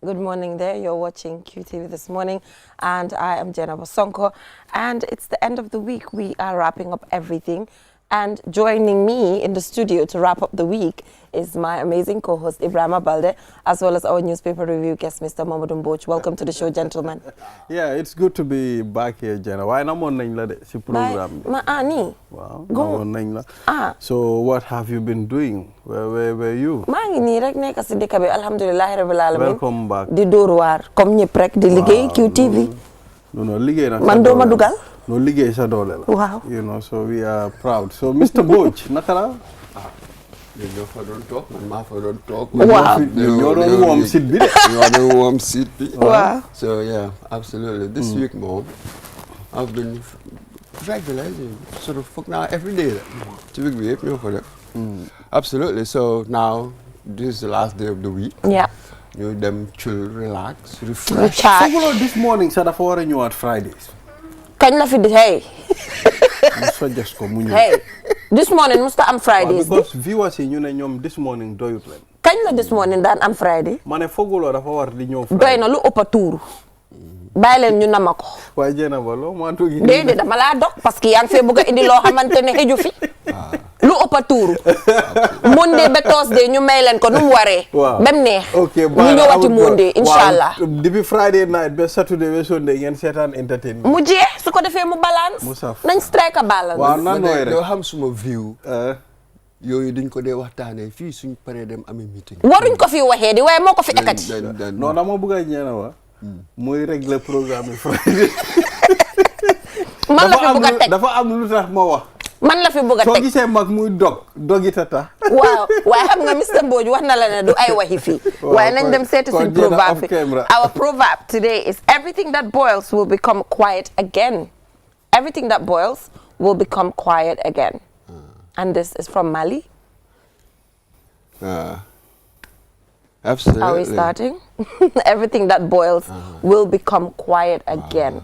Good morning there. You're watching QTV this morning, and I am Jenna Bosonko. And it's the end of the week. We are wrapping up everything. And joining me in the studio to wrap up the week is my amazing co-host, Ibrahima Balde, as well as our newspaper review guest, Mr. Mamadou Mbouch. Welcome to the show, gentlemen. Yeah, it's good to be back here, Jenna. Why not the program? Wow, So what have you been doing? Where were you? Welcome back. Di Dorwar, comme ñep rek di liggéey QTV. No, liggéey na. Man doo ma dugal. No, liggéey sa doole la. Wow. You know, so we are proud. So Mr. Mbouch, naka la? ñoo fa doon toog man maa fa doon toog. Wow. ñoo doon warm seat bi de. ñoo doon warm seat bi. Wow. So yeah, absolutely. This week moom I've been regular, sort of foog naa every day la. ci week bi yëpp ñoo ko def. Absolutely. So now this is the last day of the week. Yeah. ñu dem chill, relax, refresh. Recharge. This morning sa dafa war a ñëwaat Fridays. Kañ la fi di hey. Suggest ko mu ñëw. Hey. This morning musta am Fridays. Because viewers yi ñu ne ñoom this morning doyut leen. Kañ la this morning daan am Friday. Ma ne fooguloo dafa war di ñëw Friday. Doy na lu ëpp a tuuru. Bàyyi leen ñu nama ko. Waaye jéena ba loo maa tuuti. Déedéet dama laa dog parce que yaa ngi fee bëgg a indi loo xamante ne xëju fi. Lu ëpp a tuuru. Monday ba Thursday ñu may leen ko nu mu waree. waaw ba mu neex. ok ñu ñëwaati Monday incha allah. depuis Friday night ba Saturday ba Sunday ngeen seetaan entertainment. mu jeex su ko defee mu balance. mu saf nañ strike a balance. waaw nan nooy rek doo xam suma view. yooyu duñ ko dee waxtaanee fii suñ paree dem amee meeting. waruñ ko fi waxee di waaye moo ko fi ekkati. non dama bëgg a ñeena wa muy régler programme Friday. man la fi bëgg a teg dafa am lu tax ma wax. man la fi bëgg a teg soo gisee mag muy dogitata. waaw waaye xam nga Mr. Mbodj wax na la ne du ay waxi fii. waaye nañ dem seeti suñ proverb bi. Our proverb today is everything that boils will become quiet again. Everything that boils will become quiet again. And this is from Mali. Absolutely. Are we starting? Everything that boils will become quiet again.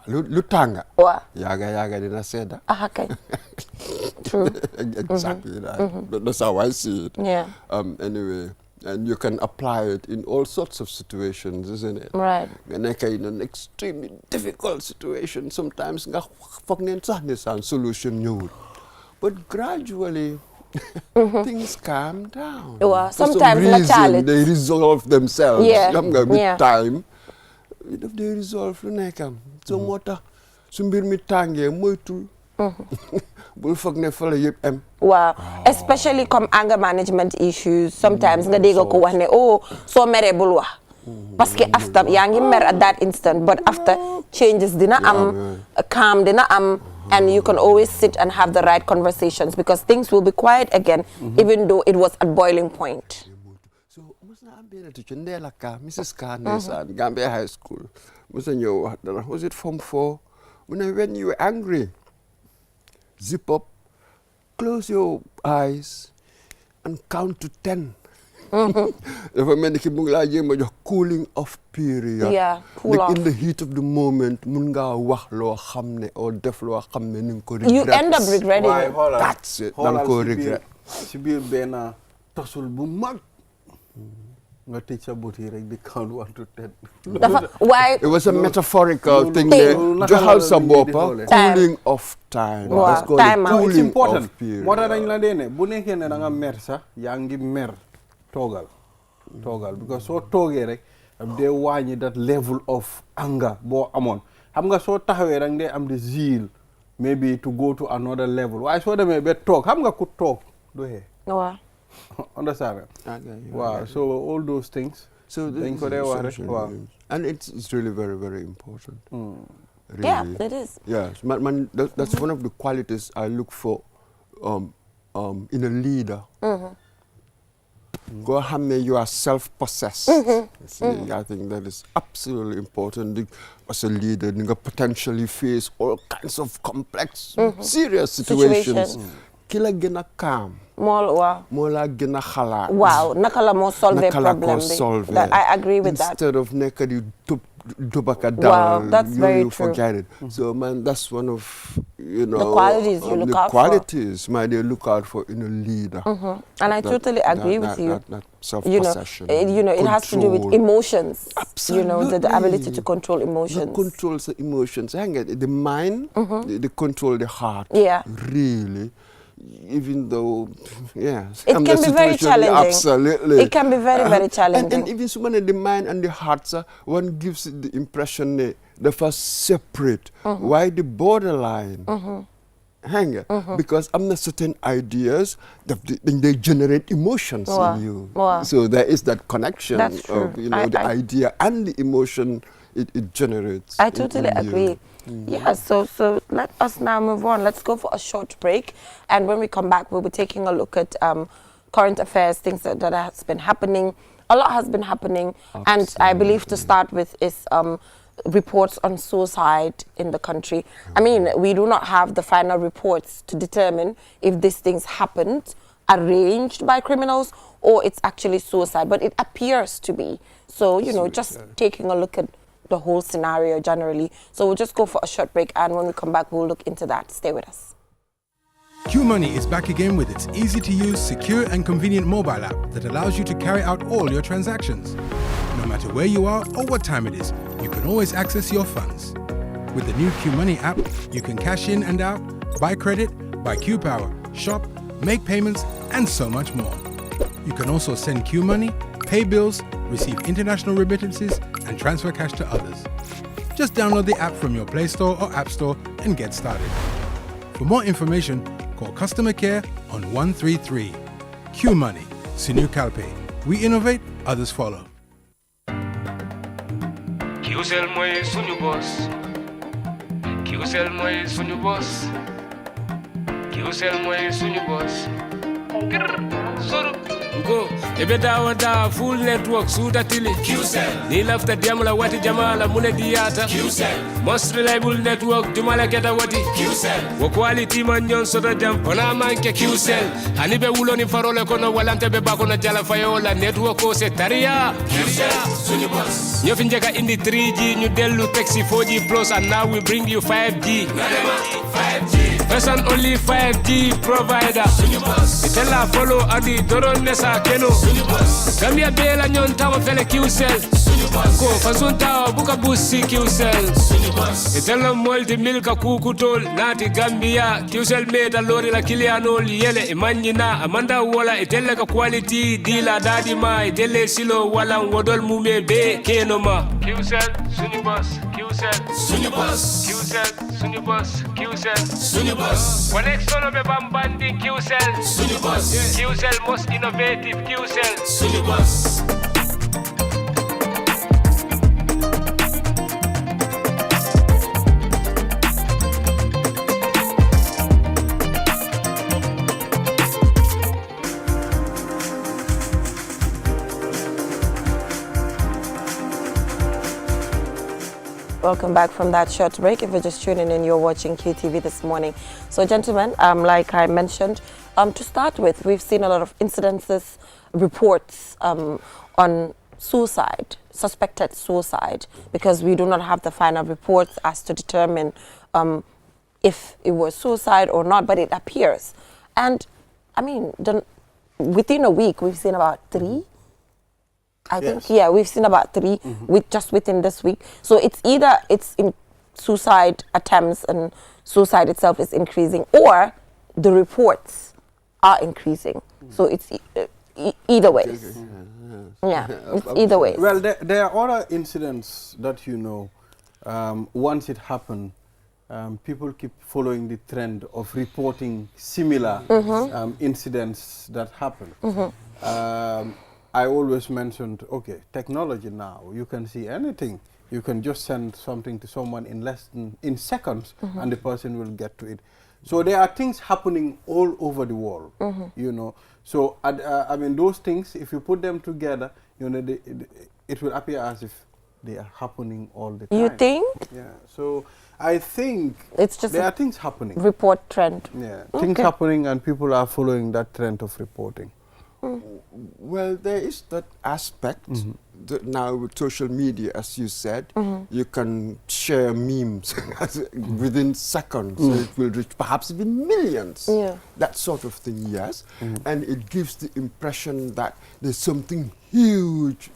Lu tanga. Wow. Yaga dina seda. Okay. True. Exactly that. That's how I see it. Yeah. Anyway, and you can apply it in all sorts of situations, isn't it? Right. In an extremely difficult situation, sometimes nga foog neen sax ne san solution ñëwul. But gradually, things calm down. Well, sometimes for some reason, they resolve themselves. Yeah. With time, they resolve lu nekkam. So moo tax su mbir mi tàngee moytul. Bul foog ne fa la yëpp am. Wow. Especially comme anger management issues. Sometimes nga dégg ko wax ne oh soo meree bul wax. Parce que after yaa ngi mer at that instant, but after changes dina am, calm dina am. And you can always sit and have the right conversations because things will be quiet again, even though it was at boiling point. So, Mrs. Carnes, Gambia High School. Was it Form 4? When you were angry, zip up, close your eyes, and count to 10. Cooling off period. Yeah, cool off. In the heat of the moment, or def you end up regretting it. That's it. Regret. Count 1 to 10. Why? It was a metaphorical thing there. Cooling off time. Wow. Let's call Time it out. cooling It's important. off period. Moo tax dañ la dee ne bu nekkee ne da nga mer sax yaa ngi mer toogal because soo toogee rek dee wàññi that level of anger boo amoon xam nga soo taxawee rek dee am the zeal maybe to go to another level waaye soo demee ba toog xam nga ku toog do hee Wow. understand wow so all those things So dañ ko dee wax rek wow and it's really very, very important. Really. Yeah, it is. Yes, that's one of the qualities I look for in a leader. Go ahead, you are self-possessed. I think that is absolutely important. As a leader, you potentially face all kinds of complex, serious situations. Kila gina calm. Mola gina khala. Wow, nakala mo solve a problem. I agree with that. Instead of nekadi dubaka down, wow, that's very true. Forget it. So man, that's one of you know, the qualities you look out for. The qualities might they look out for in a leader. And I totally agree with you. That self-possession. It has to do with emotions. Absolutely. You know, the ability to control emotions. That controls the emotions. Hang it, the mind, they control the heart. Yeah. Really. Even though, yeah. It can be very challenging. Absolutely. It can be very, very challenging. And even so many, the mind and the heart, one gives it the impression they first separate. Why the borderline? Hang it. Because I'm not certain ideas, they generate emotions in you. So there is that connection of, you know, the idea and the emotion it generates. I totally agree. Yeah, so let us now move on. Let's go for a short break. And when we come back, we'll be taking a look at current affairs, things that has been happening. A lot has been happening. Absolutely. And I believe to start with is reports on suicide in the country. I mean, we do not have the final reports to determine if these things happened, arranged by criminals, or it's actually suicide. But it appears to be. So, you know, just taking a look at the whole scenario generally. So we'll just go for a short break, and when we come back, we'll look into that. Stay with us. QMoney is back again with its easy-to-use, secure and convenient mobile app that allows you to carry out all your transactions. No matter where you are or what time it is, you can always access your funds. With the new QMoney app, you can cash in and out, buy credit, buy QPower, shop, make payments, and so much more. You can also send QMoney, pay bills, receive international remittances, and transfer cash to others. Just download the app from your Play Store or App Store and get started. For more information, call customer care on 133. QMoney, Sinu Calpe. We innovate, others follow. QCell moy suñu boss. QCell moy suñu boss. QCell moy suñu boss. Soro. Go, ebe dawa full network suda tili QCell. Ni lafta diamla wati jamala mune diata QCell. Most reliable network jumala keta wati QCell. Wo quality man nyon soda jam ona manke QCell. Ani be wuloni farole kono walante be bako na jala fayola network ko se taria QCell suñu boss. Nyo finjeka indi 3G ñu delu taxi 4G plus, and now we bring you 5G. Nadema 5G. First and only 5G provider. Itella follow adi doron nesa keno. Gambia bela nyon tawa fele QCell. Ko fasunta buka busi QCell. Itella multi milka kukutol nati Gambia. QCell meta lori la kiliano yele imanyina amanda wala itella ka quality dila dadi ma itelle silo wala wodol mume be keno ma. QCell sunyu boss. QCell sunyu boss. QCell sunyu boss. QCell sunyu boss. Connect solo be bambandi QCell sunyu boss. QCell most innovative QCell sunyu boss. Welcome back from that short break. If you're just tuning in, you're watching QTV this morning. So, gentlemen, like I mentioned, to start with, we've seen a lot of incidences, reports on suicide, suspected suicide, because we do not have the final reports as to determine if it was suicide or not, but it appears. And, I mean, within a week, we've seen about 3. I think, yeah, we've seen about 3 just within this week. So it's either it's in suicide attempts and suicide itself is increasing, or the reports are increasing. So it's either way. Yeah, it's either way. Well, there are other incidents that, you know, once it happened, people keep following the trend of reporting similar incidents that happen. I always mentioned, okay, technology now, you can see anything. You can just send something to someone in seconds, and the person will get to it. So there are things happening all over the world, you know. So, I mean, those things, if you put them together, you know, it will appear as if they are happening all the time. You think? Yeah. So I think it's just there are things happening. Report trend. Yeah, things happening, and people are following that trend of reporting. Well, there is that aspect. That now with social media, as you said, you can share memes within seconds. So it will reach perhaps even millions. Yeah. That sort of thing, yes. And it gives the impression that there's something huge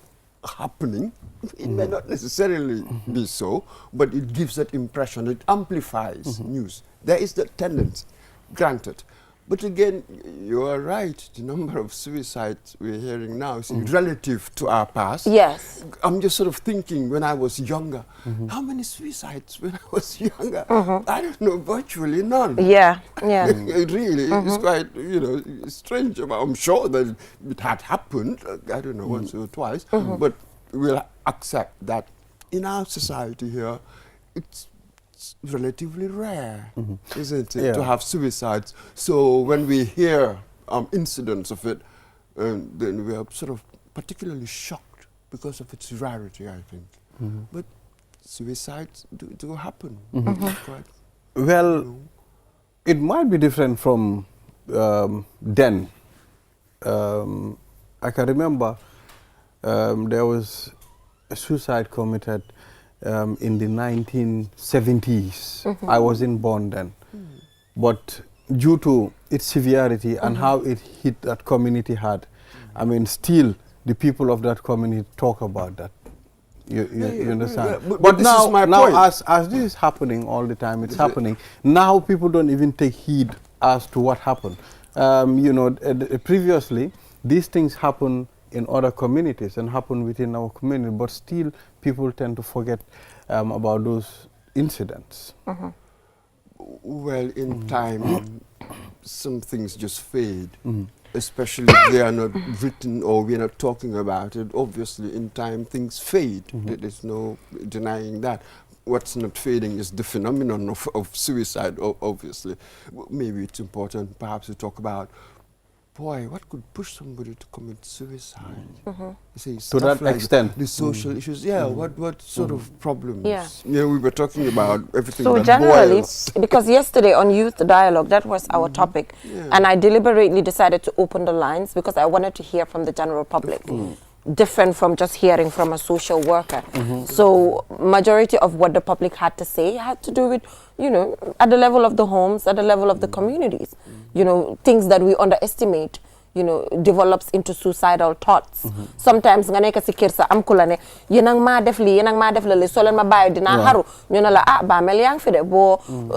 happening. It may not necessarily be so, but it gives that impression. It amplifies news. There is that tendency, granted. But again, you are right. The number of suicides we're hearing now is relative to our past. Yes. I'm just sort of thinking when I was younger, how many suicides when I was younger? I don't know, virtually none. Yeah, yeah. It really is quite, strange. I'm sure that it had happened, I don't know, once or twice, but we'll accept that in our society here, it's relatively rare, isn't it, to have suicides. So when we hear incidents of it, then we are sort of particularly shocked because of its rarity, I think. But suicides do happen. Quite, Well, it might be different from then. I can remember there was a suicide committed in the 1970s. I wasn't born then. But due to its severity and how it hit that community hard, I mean, still the people of that community talk about that. You understand? Yeah, but this now, is my point. as this is happening all the time, it's happening. Now people don't even take heed as to what happened. Previously, these things happen in other communities and happen within our community, but still people tend to forget about those incidents. Well, in time, some things just fade, especially if they are not written or we're not talking about it. Obviously, in time, things fade. There's no denying that. What's not fading is the phenomenon of suicide, obviously. Maybe it's important perhaps to talk about, boy, what could push somebody to commit suicide? You see, To that like extent. the social issues, what sort of problems? Yeah. We were talking about everything So that generally, boils. because yesterday on Youth Dialogue, that was our topic, and I deliberately decided to open the lines because I wanted to hear from the general public, different from just hearing from a social worker. So majority of what the public had to say had to do with, at the level of the homes, at the level of the communities, things that we underestimate, develops into suicidal thoughts. Sometimes nga nekk si kër sa am ku la ne yenang ma def li yenang ma def la li so leen ma bàyyi dinaa xaru ñu ne la ba mel yaa ngi fi de boo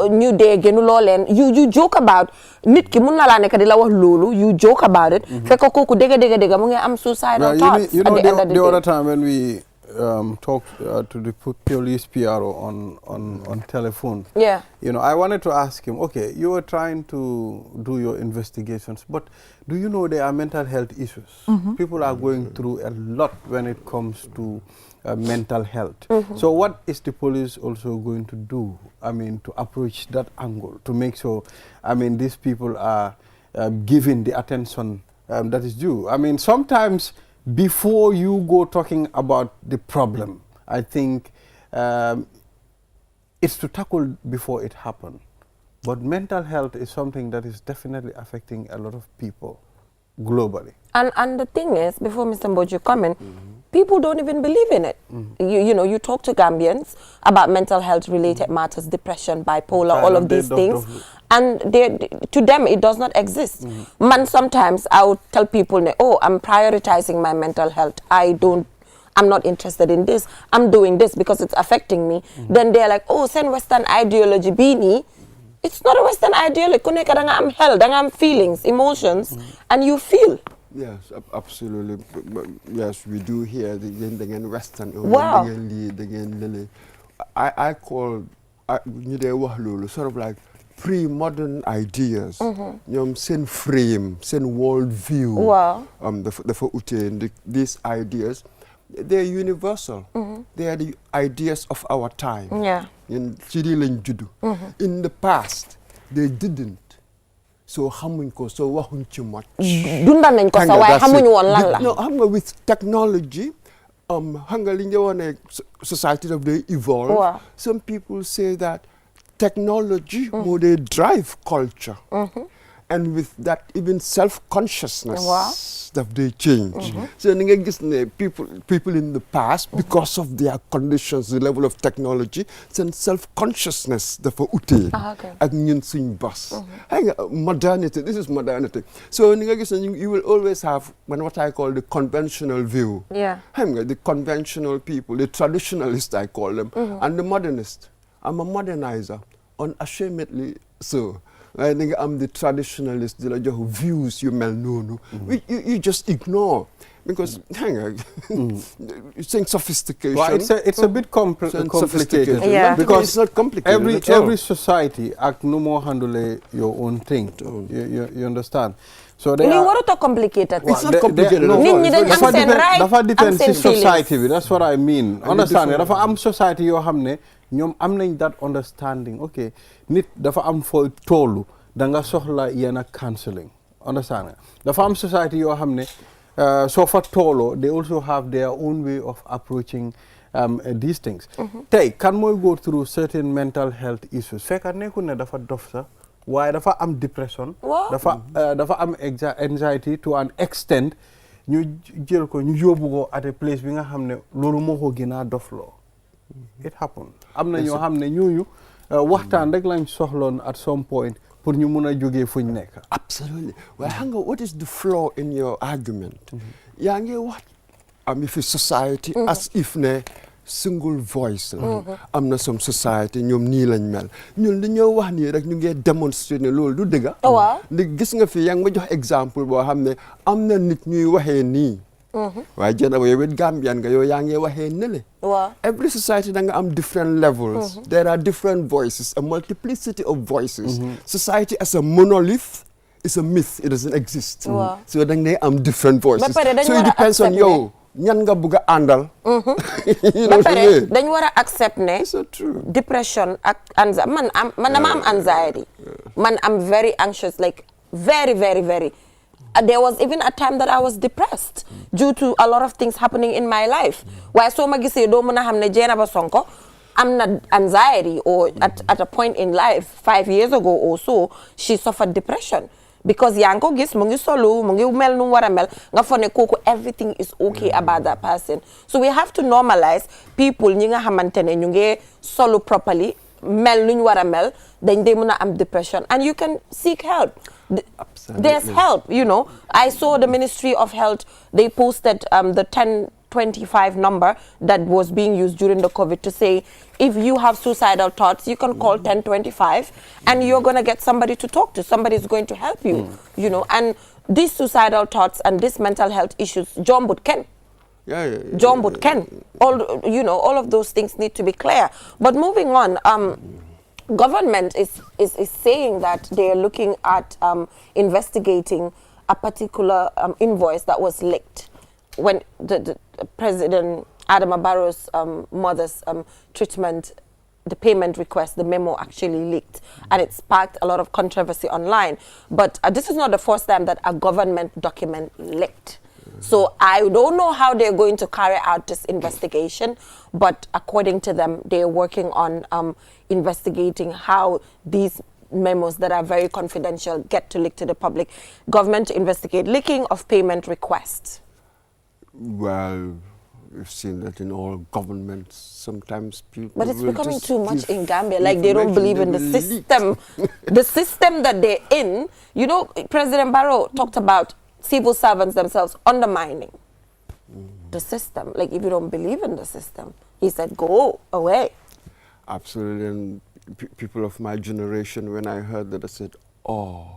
ñu dee gënu loo leen you joke about nit ki mun na laa nekk di la wax loolu you joke about it fekk kooku dégg mu ngi am suicidal thoughts at the end of the other time when we talked to the police PRO on telephone. Yeah. I wanted to ask him, okay, you were trying to do your investigations, but do you know there are mental health issues? People are going through a lot when it comes to mental health. So what is the police also going to do, to approach that angle, to make sure, these people are given the attention that is due? Sometimes before you go talking about the problem, I think it's to tackle before it happens. But mental health is something that is definitely affecting a lot of people globally. And the thing is, before Mr. Mboju comment, people don't even believe in it. You talk to Gambians about mental health related matters, depression, bipolar, all of these things. And to them, it does not exist. Man, sometimes I would tell people, I'm prioritizing my mental health. I'm not interested in this. I'm doing this because it's affecting me. Then they're like, send Western ideology, Beanie. It's not a Western ideology. I'm health, I'm feelings, emotions, and you feel. Yes, absolutely. Yes, we do hear the Western. Wow. I call sort of like pre-modern ideas. Send frame, send world view. Wow. These ideas, they're universal. They are the ideas of our time. Yeah. In the past, they didn't. So xamuñ ko so waxuñ ci much. Dunda nañ ko sa way xamuñ won lan la. No, xam nga with technology, xam nga li ñu wone society of they evolve. Wow. Some people say that technology will drive culture. And with that even self-consciousness daf day change. So ni nga gis ne people in the past, because of their conditions, the level of technology, seen self-consciousness dafa utee ak ñun suñ bos. Xam nga modernity, this is modernity. So ni nga gis ne you will always have what I call the conventional view. Xam nga the conventional people, the traditionalists I call them, and the modernist. I'm a modernizer, unashamedly so. I think I'm the traditionalist, the views you mel no. You just ignore. Because it's saying sophistication. Well, it's a bit complicated. Yeah. Because it's not complicated. Every society act no more handle your own thing. You understand? So they are not complicated. It's not complicated. Dafa depend si society. That's what I mean. Understand? Dafa am society yo hamne ñom am nañ that understanding. Okay, nit dafa am fo tolu da nga soxla yana counseling. Understand? Dafa am society yo hamne so for tolo, they also have their own way of approaching these things. Tay can moy go through certain mental health issues. Fekk nekkul ne dafa dof sa waaye dafa am depression, dafa am anxiety to an extent ñu jël ko ñu yóbbu ko at a place bi nga xam ne loolu moo ko gën a dofloo. It happened. Am na ñoo xam ne ñooñu waxtaan rek lañ soxloon at some point pour ñu mun a jógee fuñ nekk. Absolutely. Well, hang on, what is the flaw in your argument? Yaa ngi wax if a society as if ne single voice la. Am na some society ñoom nii lañ mel. Ñun li ñoo wax nii rek ñu ngi démontrer ne loolu du dëgg. Waaw. Gis nga fi yaa ngi ma jox exemple boo xam ne am na nit ñuy waxee nii. waaye jëna yow it Gambian nga yow yaa ngi waxee nele. Every society da nga am different levels. There are different voices, a multiplicity of voices. Society as a monolith is a myth. It doesn't exist. So da nga am different voices. So it depends on yow. ñan nga bëgg a àndal. Ba pare dañ war a accept ne. It's so true. Depression ak anxiety man dama am anxiety. Man I'm very anxious, like very, very, very. There was even a time that I was depressed due to a lot of things happening in my life. Why so ma gisee doo mën a xam ne Jenaba Sonko am na anxiety, or at a point in life 5 years ago or so she suffered depression because yaa ngi ko gis mu ngi solu mu ngi mel nu war a mel nga foog ne kooku everything is okay about that person. So we have to normalize people ñi nga xamante ne ñu ngi solu properly mel nu ñu war a mel dañ dee mën a am depression, and you can seek help. There's help, you know. I saw the Ministry of Health, they posted the 1025 number that was being used during the COVID to say, if you have suicidal thoughts, you can call 1025 and you're going to get somebody to talk to. Somebody's going to help you, you know. And these suicidal thoughts and these mental health issues, John Boot Ken. John Boot Ken. All, you know, all of those things need to be clear. But moving on, government is saying that they are looking at investigating a particular invoice that was leaked when the President Adama Barrow's mother's treatment, the payment request, the memo actually leaked, and it sparked a lot of controversy online. But this is not the first time that a government document leaked. So I don't know how they're going to carry out this investigation, but according to them, they're working on investigating how these memos that are very confidential get to leak to the public. Government to investigate leaking of payment requests. Well, we've seen that in all governments. Sometimes people. But it's becoming too much in Gambia. Like they don't believe in the system. The system that they're in. You know, President Barrow talked about civil servants themselves undermining the system. Like if you don't believe in the system, he said, go away. Absolutely. And people of my generation, when I heard that, I said, oh,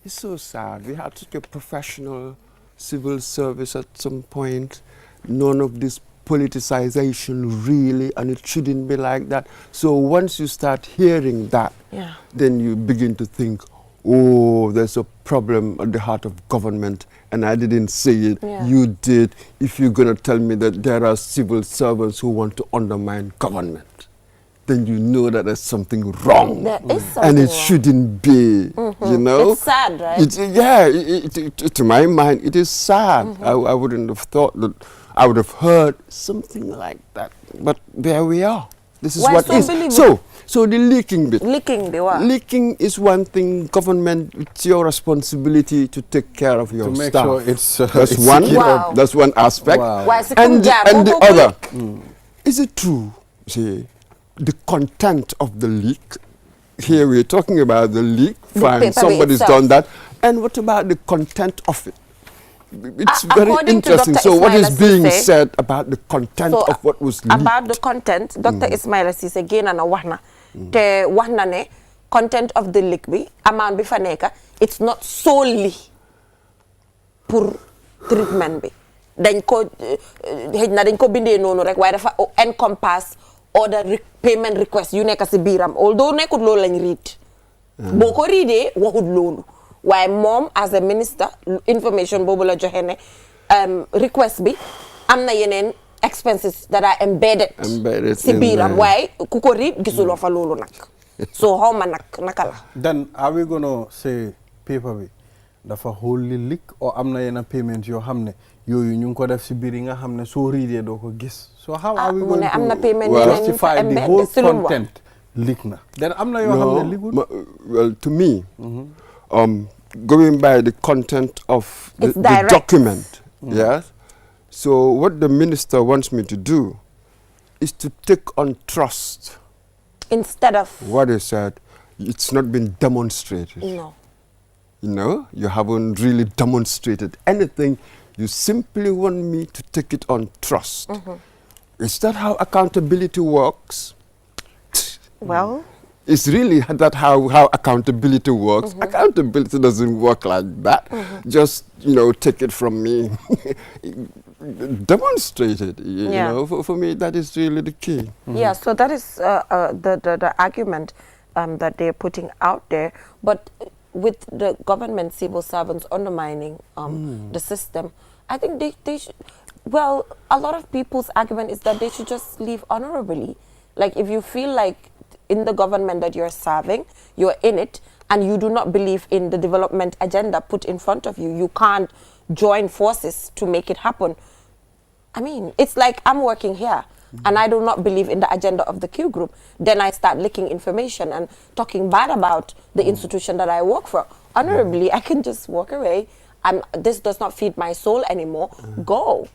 it's so sad. We had such a professional civil service at some point. None of this politicization really, and it shouldn't be like that. So once you start hearing that, then you begin to think, oh, there's a problem at the heart of government, and I didn't say it, you did. If you're going to tell me that there are civil servants who want to undermine government, then you know that there's something wrong. There is something and it wrong. shouldn't be, you know? It's sad, right? To my mind, it is sad. I wouldn't have thought that I would have heard something like that. But there we are. This is Why what so is. believe So the leaking bit. Leaking, wow. Leaking is one thing. Government, it's your responsibility to take care of your To make staff. sure it's that's it's one. secured. Wow. That's one aspect. Wow. Why is it And come the jam? other, is it true? See, the content of the leak. Here we're talking about the leak. The Fine, paper somebody's itself. done that. And what about the content of it? It's very According to interesting. Dr. So what is Ismaila being Ceesay- said about the content So, of what was leaked? about the content, Dr. Ismaila Ceesay génn na wax na te wax na ne content of the leak bi amount bi fa nekk it's not solely pour treatment bi dañ ko xëj na dañ ko bindee noonu rek waaye dafa encompass other payment request yu nekk si biiram although nekkut loolu lañ read boo ko readee waxut loolu waaye moom as a minister information boobu la joxe ne request bi am na yeneen expenses that are embedded si in biiram there. waaye ku ko read gisuloo fa loolu nag so xaw ma naka la Then are we gonna say paper bi dafa wholly leak or am na yenn payment yoo xam ne yooyu ñu ngi ko def si biir yi nga xam ne soo readee doo ko gis. So how are we mu going ne am na to payment yeneen justify fa the embed whole si lu mu wax. content leak na? Then am na yoo xam ne leakul. Well, to me, going by the content of It's the direct. document, yes. So what the minister wants me to do is to take on trust instead of what he said. It's not been demonstrated. no You know, you haven't really demonstrated anything. You simply want me to take it on trust. Is that how accountability works? well It's really that how accountability works. Accountability doesn't work like that. Just, you know, take it from me. Demonstrate it. You Yeah. know, for me, that is really the key. yeah, so that is the argument that they're putting out there. But with the government civil servants undermining the system, I think they should, well, a lot of people's argument is that they should just leave honorably. Like if you feel like in the government that you're serving, you're in it, and you do not believe in the development agenda put in front of you, you can't join forces to make it happen. I mean, it's like I'm working here and I do not believe in the agenda of the Q group. Then I start leaking information and talking bad about the institution that I work for. Honorably, I can just walk away. This does not feed my soul anymore. Go.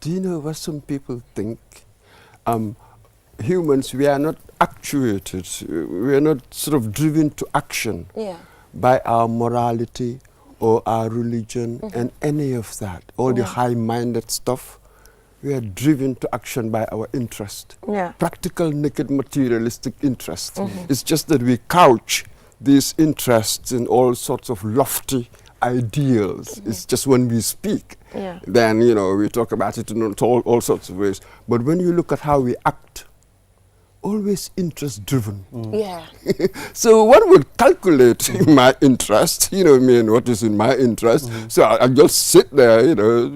Do you know what some people think? Humans, we are not actuated. We are not sort of driven to action Yeah. by our morality or our religion and any of that. All the high-minded stuff. We are driven to action by our interest. Yeah. Practical, naked, materialistic interest. It's just that we couch these interests in all sorts of lofty ideals. It's just when we speak, Yeah. then, you know, we talk about it in all sorts of ways. But when you look at how we act, always interest-driven. Yeah. So one would calculate my interest, you know what I mean, what is in my interest. So I'll just sit there, you know,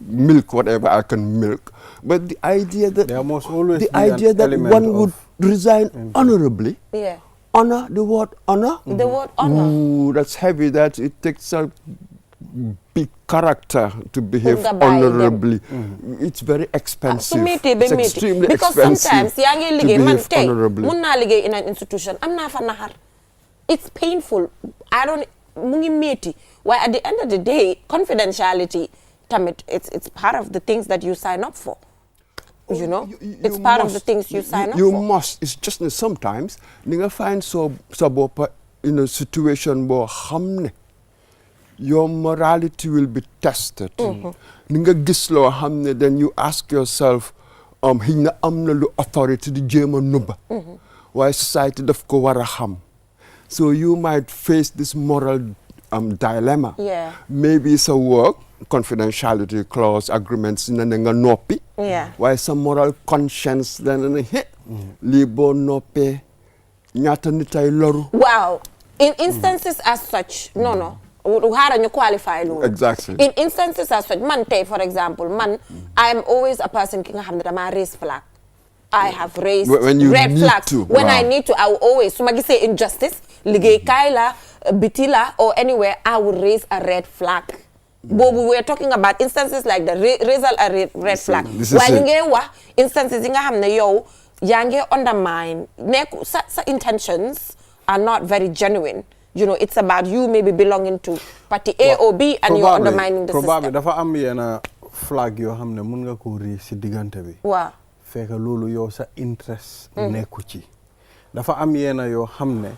milk whatever I can milk. But the idea that There must always the be an idea that element one would of resign honorably, Yeah. honor, the word honor, The word honor. ooh, that's heavy. That it takes a big character to behave Nga bàyyi dem. honorably. It's very expensive. Su métti ba It's métti extremely because expensive sometimes yaa ngi to liggéey man behave tey honorably. mun naa liggéey in an institution am naa fa naxar it's painful I don't mu ngi métti waaye at the end of the day confidentiality tamit it's part of the things that you sign up for you know it's part of the things you sign up You for must. It's just that sometimes ni nga find sa bopp in a situation boo xam ne your morality will be tested. Ni nga gis loo xam ne then you ask yourself xëy na am na lu authority di jéem a nubba waaye society daf ko war a xam. So you might face this moral dilemma. Yeah. Maybe it's a work, confidentiality clause, agreements, na nga noppi. Yeah. Waaye sa moral conscience then lii boo noppee ñaata nit ay loru. wow in instances as such no xaaral ñu qualify loolu Exactly. in instances as such man tey for example man I am always a person ki nga xam ne dama raise flag I have raised When you red need flags to, when I wow. need to I will always su ma gisee injustice liggéey kaay la biti la or anywhere I will raise a red flag boobu we're talking about instances like the raisal a red flag this is waaye ñu it. ngee wax instances yi nga xam ne yow yaa ngi undermine sa intentions are not very genuine. You know, it's about you maybe belonging to party A or B and you're undermining the probably system. dafa am yenn flag yoo xam ne mun nga ko rii si diggante bi. waaw fekk loolu yow sa interest nekku ci. dafa am yenn yoo xam ne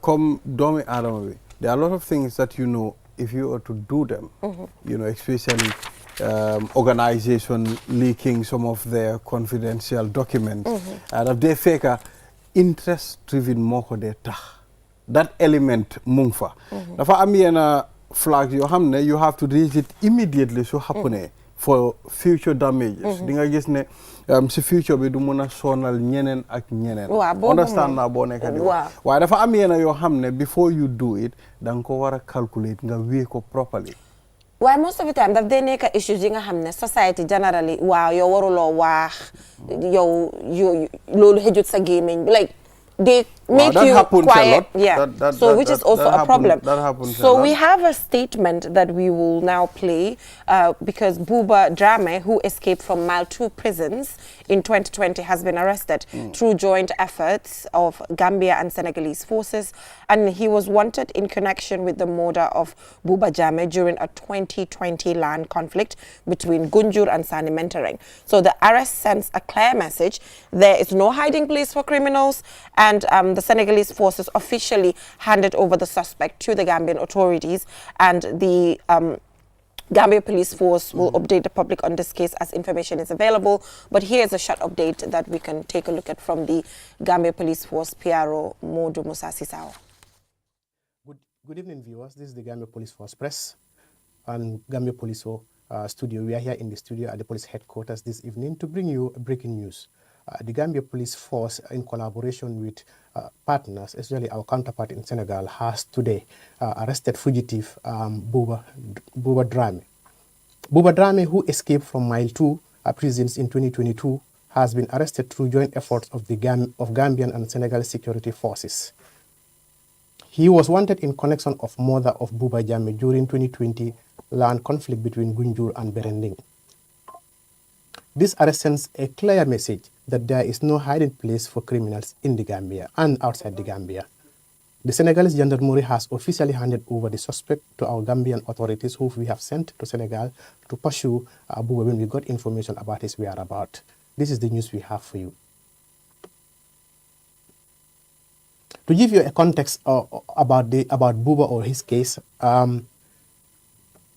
comme doomi aadama bi there are a lot of things that you know if you are to do them. You know, especially organization leaking some of their confidential documents. daf dee fekk interest driven moo ko dee tax. That element mu ngi fa. dafa am yenn flag yoo xam ne you have to raise it immediately so happening for future damages. di nga gis ne si future bi du mun a sonal ñeneen ak ñeneen. understand naa boo nekk di wax. waaye dafa am yenn yoo xam ne before you do it da nga ko war a calculate nga wéy ko properly. waaye most of the time daf dee nekk issues yi nga xam ne society generally waaw yow waruloo waax yow loolu xëjut sa gémmiñ like they make you quiet. So which is also a problem. So we have a statement that we will now play because Buba Drame, who escaped from Mile 2 prisons in 2020, has been arrested through joint efforts of Gambia and Senegalese forces, and he was wanted in connection with the murder of Buba Drame during a 2020 land conflict between Gunjur and Sani Mentoring. So the arrest sends a clear message: there is no hiding place for criminals, and the Senegalese forces officially handed over the suspect to the Gambian authorities, and the Gambia Police Force will update the public on this case as information is available. But here's a short update that we can take a look at from the Gambia Police Force PRO Modu Musa Sisao. Good evening, viewers. This is the Gambia Police Force Press and Gambia Police Studio. We are here in the studio at the police headquarters this evening to bring you breaking news. The Gambia Police Force, in collaboration with partners, especially our counterpart in Senegal, has today arrested fugitive Buba Drame. Buba Drame, who escaped from Mile 2 prisons in 2022, has been arrested through joint efforts of the Gambian and Senegal security forces. He was wanted in connection of murder of Buba Drame during 2020 land conflict between Gunjur and Berending. This arrest sends a clear message that there is no hiding place for criminals in the Gambia and outside the Gambia. The Senegalese gendarmerie has officially handed over the suspect to our Gambian authorities, who we have sent to Senegal to pursue Buba when we got information about his whereabouts. This is the news we have for you. To give you a context about Buba or his case,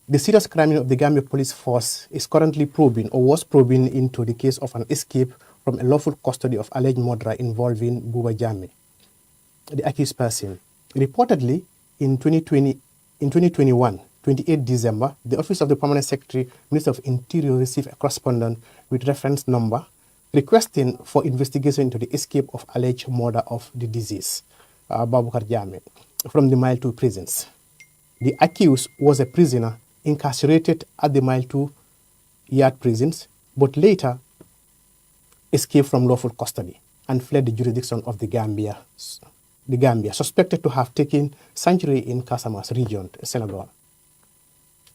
the serious crime of the Gambia Police Force is currently probing, or was probing, into the case of an escape from a lawful custody of alleged murder involving Buba Drame, the accused person. Reportedly, in 2021, 28 December, the Office of the Permanent Secretary, Minister of Interior, received a correspondence with reference number requesting for investigation into the escape of alleged murder of the deceased, Babukar Drame, from the Mile 2 prisons. The accused was a prisoner incarcerated at the Mile 2 yard prisons, but later escaped from lawful custody and fled the jurisdiction of the Gambia, suspected to have taken sanctuary in Casamance region, Senegal.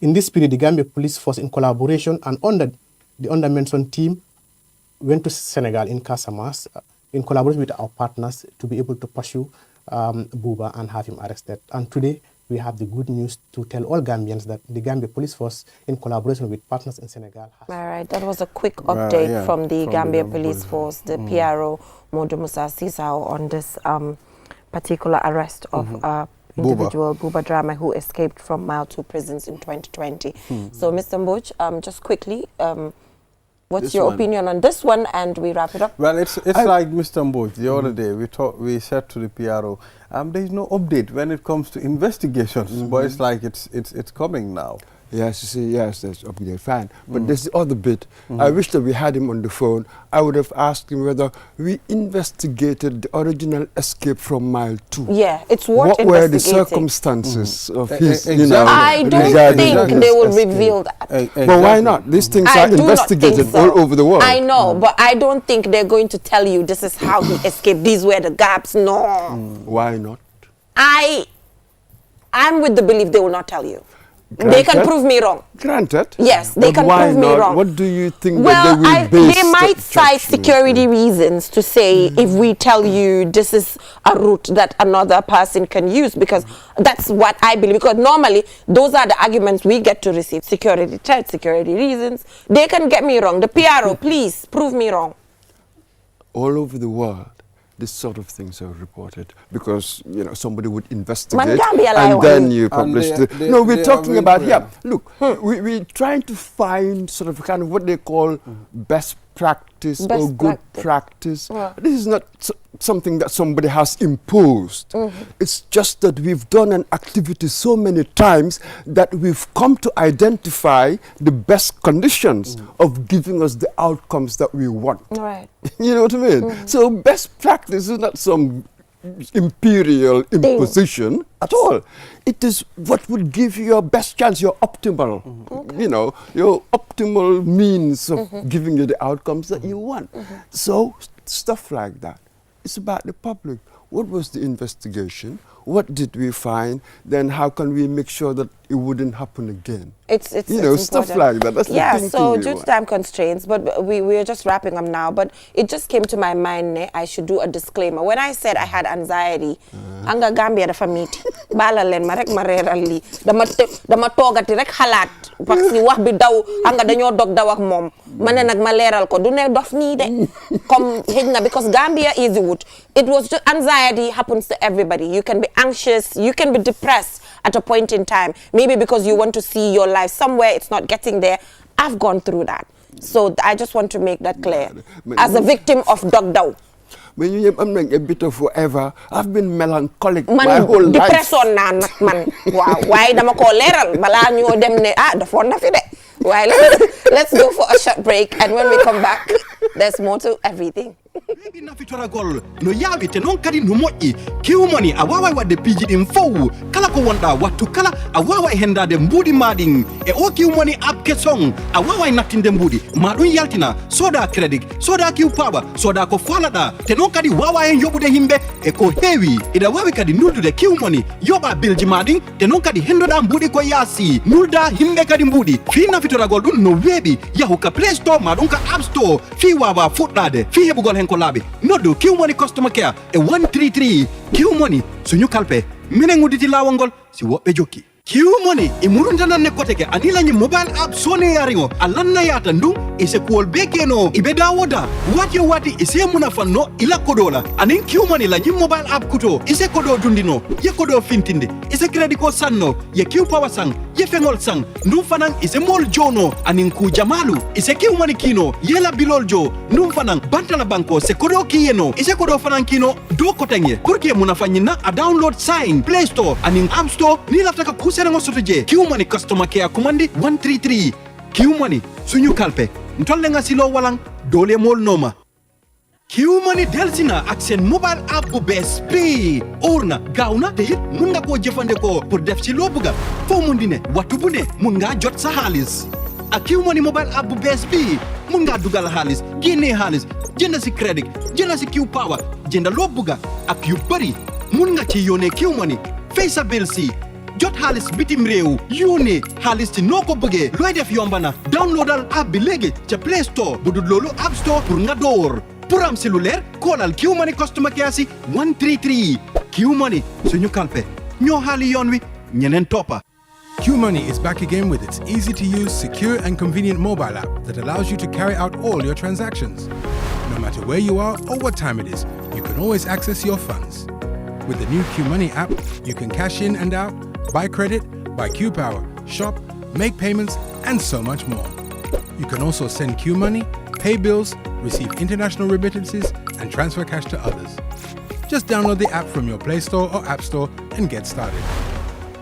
In this period, the Gambia Police Force, in collaboration and under the undermentioned team, went to Senegal in Casamance in collaboration with our partners to be able to pursue Buba and have him arrested. And today, we have the good news to tell all Gambians that the Gambia Police Force, in collaboration with partners in Senegal, has... All right, that was a quick update from the Gambia Police Force, the PRO Modu Musa Sisao, on this particular arrest of individual Buba Drame, who escaped from Mile 2 prisons in 2020. So, Mr. Mbuj, just quickly, what's your opinion on this one, and we wrap it up? Well, it's like Mr. Mbuj. The other day, we said to the PRO, there is no update when it comes to investigations, but it's like it's coming now. Yes, you see, yes, that's update, fine. But there's the other bit. I wish that we had him on the phone. I would have asked him whether we investigated the original escape from Mile 2. Yeah, it's what were the circumstances of his, I don't think they will reveal that. But why not? These things are investigated all over the world. I know, but I don't think they're going to tell you this is how he escaped, these were the gaps. No. Why not? I'm with the belief they will not tell you. They can prove me wrong. Granted. Yes, they But can why prove me not? wrong. What do you think Well, that they will base they might that cite judgment security on? reasons to say if we tell you this is a route that another person can use, because that's what I believe. Because normally those are the arguments we get to receive: security threats, security reasons. They can get me wrong. The PRO, please prove me wrong. All over the world, this sort of things are reported because somebody would investigate Gambia lie and then one. you publish And it. No, we're they talking are about very here. Look, we're trying to find sort of kind of what they call best practice or Best good practice. This is not something that somebody has imposed. It's just that we've done an activity so many times that we've come to identify the best conditions of giving us the outcomes that we want. Right. You know what I mean? So best practice is not some imperial imposition at all. It is what would give you your best chance, your optimal, your optimal means of giving you the outcomes that you want. So stuff like that. It's about the public. What was the investigation? What did we find? Then how can we make sure that it wouldn't happen again? It's stuff important. like that. That's the thinking so we due to want. time constraints, but we're just wrapping up now. But it just came to my mind, I should do a disclaimer. When I said I had anxiety, anga Gambia dafa metti. Bala len ma rek ma reeral li. Dama toogati rek xalaat parce que wax bi daw anga dañoo dog daw ak moom. Ma ne nag ma leeral ko du ne dof nii de. Comme xëj na because Gambia is the wood. It was just anxiety happens to everybody. You can be anxious, you can be depressed at a point in time. Maybe because you want to see your life somewhere, it's not getting there. I've gone through that. So I just want to make that clear. As a victim of dog daw. When you I'm like a bit of forever, I've been melancholic my whole life. Depression na nak man. Wow, why dama ko leral bala ñu dem ne dafa na fi de. Why let's go for a short break, and when we come back, there's more to everything. na fitora gol no yawi te non kadi no moƴƴi kiwmoni a wawa wadde piiji ɗin fow kala ko wonɗa wattu kala a wawa e hendade mbuuɗi maɗin e o kiwmoni apke song a wawa e nattinde mbuuɗi ma ɗum yaltina soda crédit soda kiw paɓa soda ko falaɗa te non kadi wawa hen yoɓude himɓe e ko heewi iɗa wawi kadi nuldude kiwmoni yoɓa bilji maɗin te non kadi hendoɗa mbuuɗi ko yaasi nulda himɓe kadi mbuuɗi fi nafitoragol ɗum no weeɓi yahu ka play store ma ɗum ka app store fi wawa fuɗɗade fi heɓugol hen ko laaɓi noddu kiwmoni customer care e 133 kiwmoni suñu kalpe minen udditi lawol ngol si woɓɓe jokki kiwmoni e muruntananne koteke anilañi mobile app sone yaringo a lannayata ndun e se kuwol be keno iɓe dawoda wati o wati e se munafanno ila kodola anin kiwmoni lañi mobile app kuto ise kodo dundino ye kodo fintinde ise crédit ko sanno ye kiw power sang ye feŋol sang ndun fanan ise mol jono anin ku jamalu ise kiwmoni kino yela bilol jo ndun fanan bantala banko se kodo kiyeno ise kodo fanan kino do kotenye pour que munafanñinna a download sign play store anin app store ni laftaka kuserengo soto je kiwmoni customer care commandi 133 kiwmoni suñu kalpe ntollenga silo walang dole mol noma kiwmoni delsina ak sen mobile app bu bees bi orna gawna te it mun nga ko jëfandikoo pour def ci loo bëgga foo mun di ne waxtu bu ne mun nga jot sa xaalis ak kiwmoni mobile app bu bees bi mun nga dugal xaalis génnee xaalis jënd si crédit jënd si kiw power jënd loo bëgga ak yu bëri mun nga ci yónnee kiwmoni fay sa bill si jot xaalis bitim réew yónnee xaalis ci noo ko bëggee looy def yomba na downloadal app bi léegi ca play store bu dul loolu app store pour nga door pour am si lu leer koolal kiwmoni customer care si 133 kiwmoni suñu kalpe ñoo xaali yoon wi ñeneen toppa QMoney is back again with its easy-to-use, secure and convenient mobile app that allows you to carry out all your transactions. No matter where you are or what time it is, you can always access your funds. With the new QMoney app, you can cash in and out, buy credit, buy QPower, shop, make payments, and so much more. You can also send QMoney, pay bills, receive international remittances, and transfer cash to others. Just download the app from your Play Store or App Store and get started.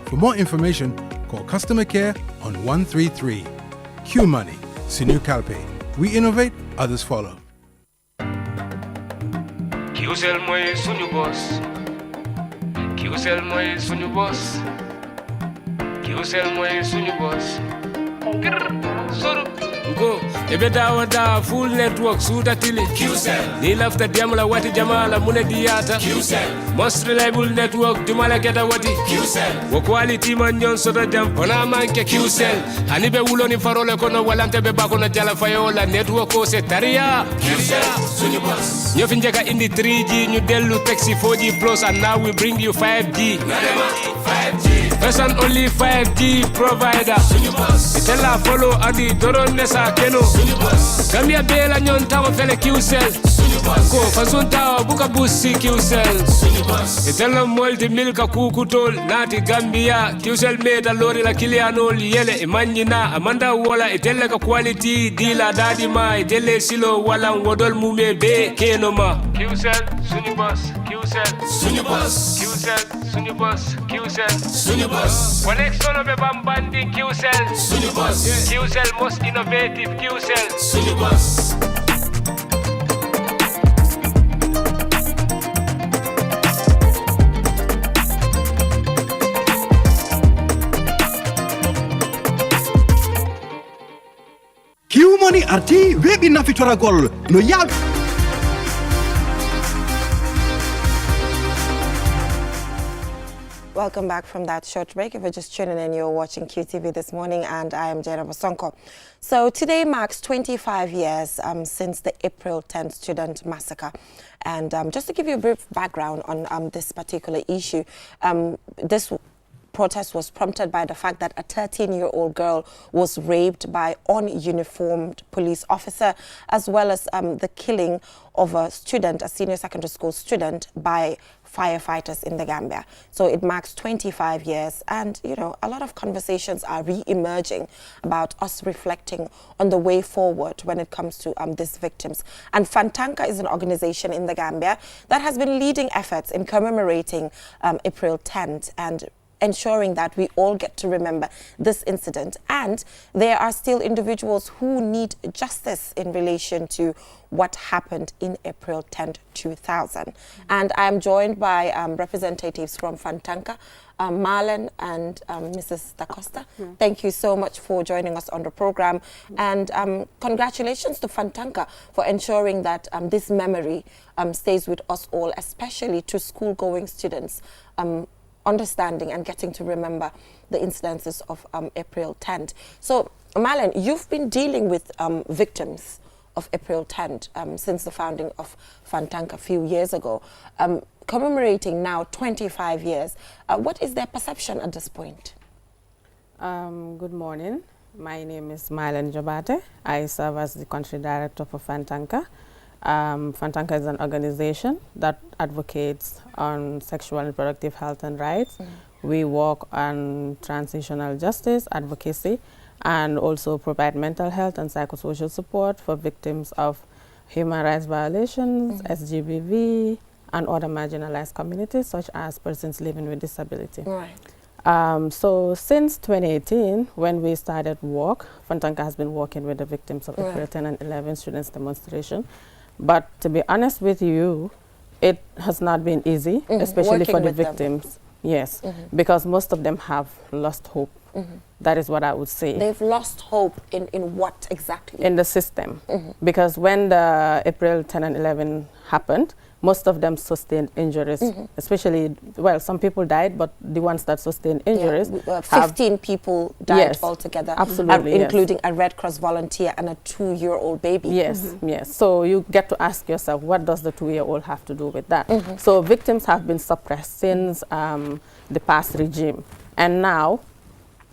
For more information, call customer care on 133. QMoney, Sinu Kalpe. We innovate, others follow. Kiusel moy suñu boss. Kiusel moy suñu boss. Kiusel moy suñu boss. Soru Go, ebeda wada full network suta tili. QCell. Ni lafta diamala wati jamala mune diata. QCell. Most reliable network jumala keta wati. QCell. Wo quality man nyon soda jam ona manke QCell. Hanibe wulo ni farole kono walante be bako na jala fayola network ko se taria. QCell. Sunny boss. Nyo finjeka indi 3G new delu taxi 4G plus and now we bring you 5G. Nadema 5G. First and only 5G provider. Itella follow adi doron nesa keno. Gambia bela nyon tawa fele QCell. Ko fasunta buka busi QCell. Itella multi milka kukutol nati Gambia. QCell made lori la kiliano yele imanyina amanda wala itella ka quality dila dadi ma itelle silo wala wodol mume be keno ma. QCell sunny boss. QCell sunny boss. QCell sunny boss. QCell sunny boss. Connection be bambandi QCell sunny boss. QCell most innovative QCell sunny boss. Q Money arti webi nafitora gol no ya. Welcome back from that short break. If you're just tuning in, you're watching QTV this morning, and I am Jenna Bosonko. So today marks 25 years since the April 10th student massacre. And just to give you a brief background on this particular issue, this protest was prompted by the fact that a 13-year-old girl was raped by ununiformed police officer, as well as the killing of a student, a senior secondary school student, by firefighters in the Gambia. So it marks 25 years, and you know, a lot of conversations are re-emerging about us reflecting on the way forward when it comes to these victims. And Fantanka is an organization in the Gambia that has been leading efforts in commemorating April 10th and ensuring that we all get to remember this incident. And there are still individuals who need justice in relation to what happened in April 10, 2000. And I'm joined by representatives from Fantanka, Marlon and Mrs. Da Costa. Thank you so much for joining us on the program. And congratulations to Fantanka for ensuring that this memory stays with us all, especially to school-going students, understanding and getting to remember the incidences of April 10th. So, Marlon, you've been dealing with victims of April 10th since the founding of Fantanka a few years ago. Commemorating now 25 years, what is their perception at this point? Good morning. My name is Marlon Jobate. I serve as the country director for Fantanka. Fantanka is an organization that advocates on sexual and reproductive health and rights. We work on transitional justice, advocacy, and also provide mental health and psychosocial support for victims of human rights violations, SGBV, and other marginalized communities, such as persons living with disability. Right. So since 2018, when we started work, Fantanka has been working with the victims of April 10 and 11 students' demonstration. But to be honest with you, it has not been easy, especially for the victims. Yes, because most of them have lost hope. That is what I would say. They've lost hope in what exactly? In the system. Because when the April 10 and 11 happened, most of them sustained injuries, especially, well, some people died, but the ones that sustained injuries. 15 people died altogether. Absolutely, including a Red Cross volunteer and a 2-year-old baby. Yes, yes. So you get to ask yourself, what does the 2-year-old have to do with that? So victims have been suppressed since the past regime. And now,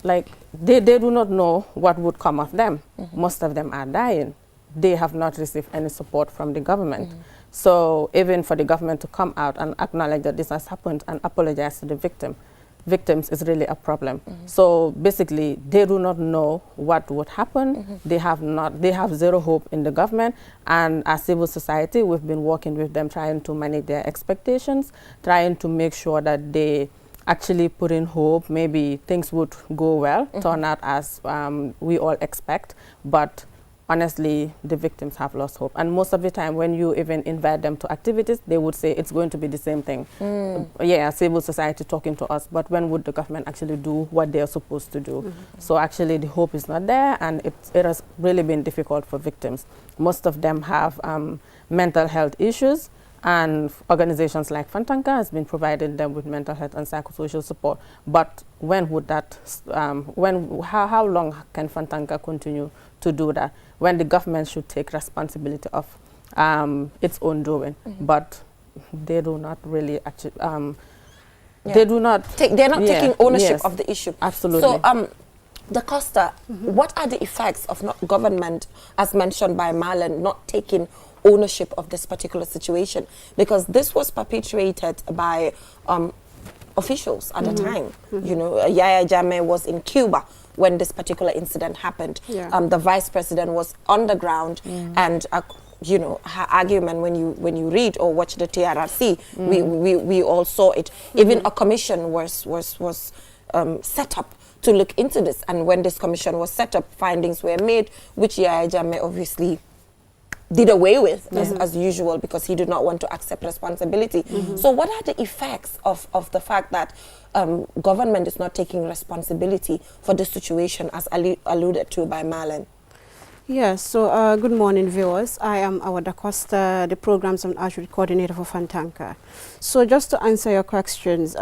like, they do not know what would come of them. Most of them are dying. They have not received any support from the government. So even for the government to come out and acknowledge that this has happened and apologize to the victims is really a problem. So basically, they do not know what would happen. They have zero hope in the government. And as civil society, we've been working with them, trying to manage their expectations, trying to make sure that they actually put in hope. Maybe things would go well, turn out as we all expect. But honestly, the victims have lost hope. And most of the time, when you even invite them to activities, they would say it's going to be the same thing. Yeah, civil society talking to us, but when would the government actually do what they are supposed to do? So actually, the hope is not there, and it has really been difficult for victims. Most of them have mental health issues, and organizations like Fantanka has been providing them with mental health and psychosocial support. But when would that, how long can Fantanka continue to do that when the government should take responsibility of its own doing? But they do not really actually, they do not. They're not taking ownership of the issue. Absolutely. So, the Costa, what are the effects of not government, as mentioned by Marlon, not taking ownership of this particular situation? Because this was perpetuated by officials at the time. You know, Yahya Jammeh was in Cuba when this particular incident happened. The vice president was on the ground, and you know, her argument when you read or watch the TRRC, we all saw it. Even a commission was set up to look into this, and when this commission was set up, findings were made, which Yahya Jammeh obviously did away with, as usual, because he did not want to accept responsibility. So what are the effects of the fact that government is not taking responsibility for the situation, as alluded to by Marlon? Yes, so good morning, viewers. I am Awa Da Costa, the Programs and Outreach Coordinator for Fantanka. So just to answer your questions,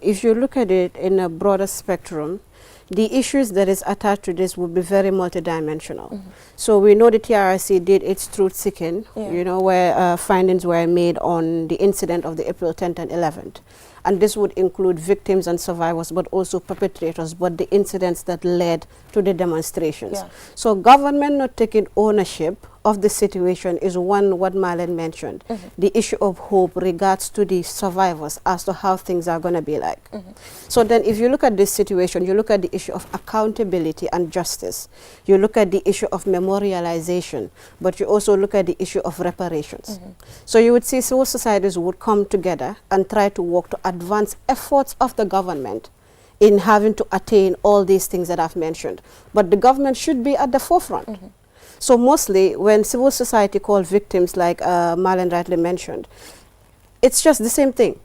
if you look at it in a broader spectrum, the issues that is attached to this will be very multidimensional. So we know the TRRC did its truth-seeking, you know, where findings were made on the incident of the April 10th and 11th. And this would include victims and survivors, but also perpetrators, but the incidents that led to the demonstrations. So government not taking ownership of the situation is one, what Marlon mentioned, the issue of hope regards to the survivors as to how things are going to be like. So then if you look at this situation, you look at the issue of accountability and justice, you look at the issue of memorialization, but you also look at the issue of reparations. So you would see civil societies would come together and try to work to advance efforts of the government in having to attain all these things that I've mentioned. But the government should be at the forefront. So mostly when civil society call victims, like Marlon rightly mentioned, it's just the same thing.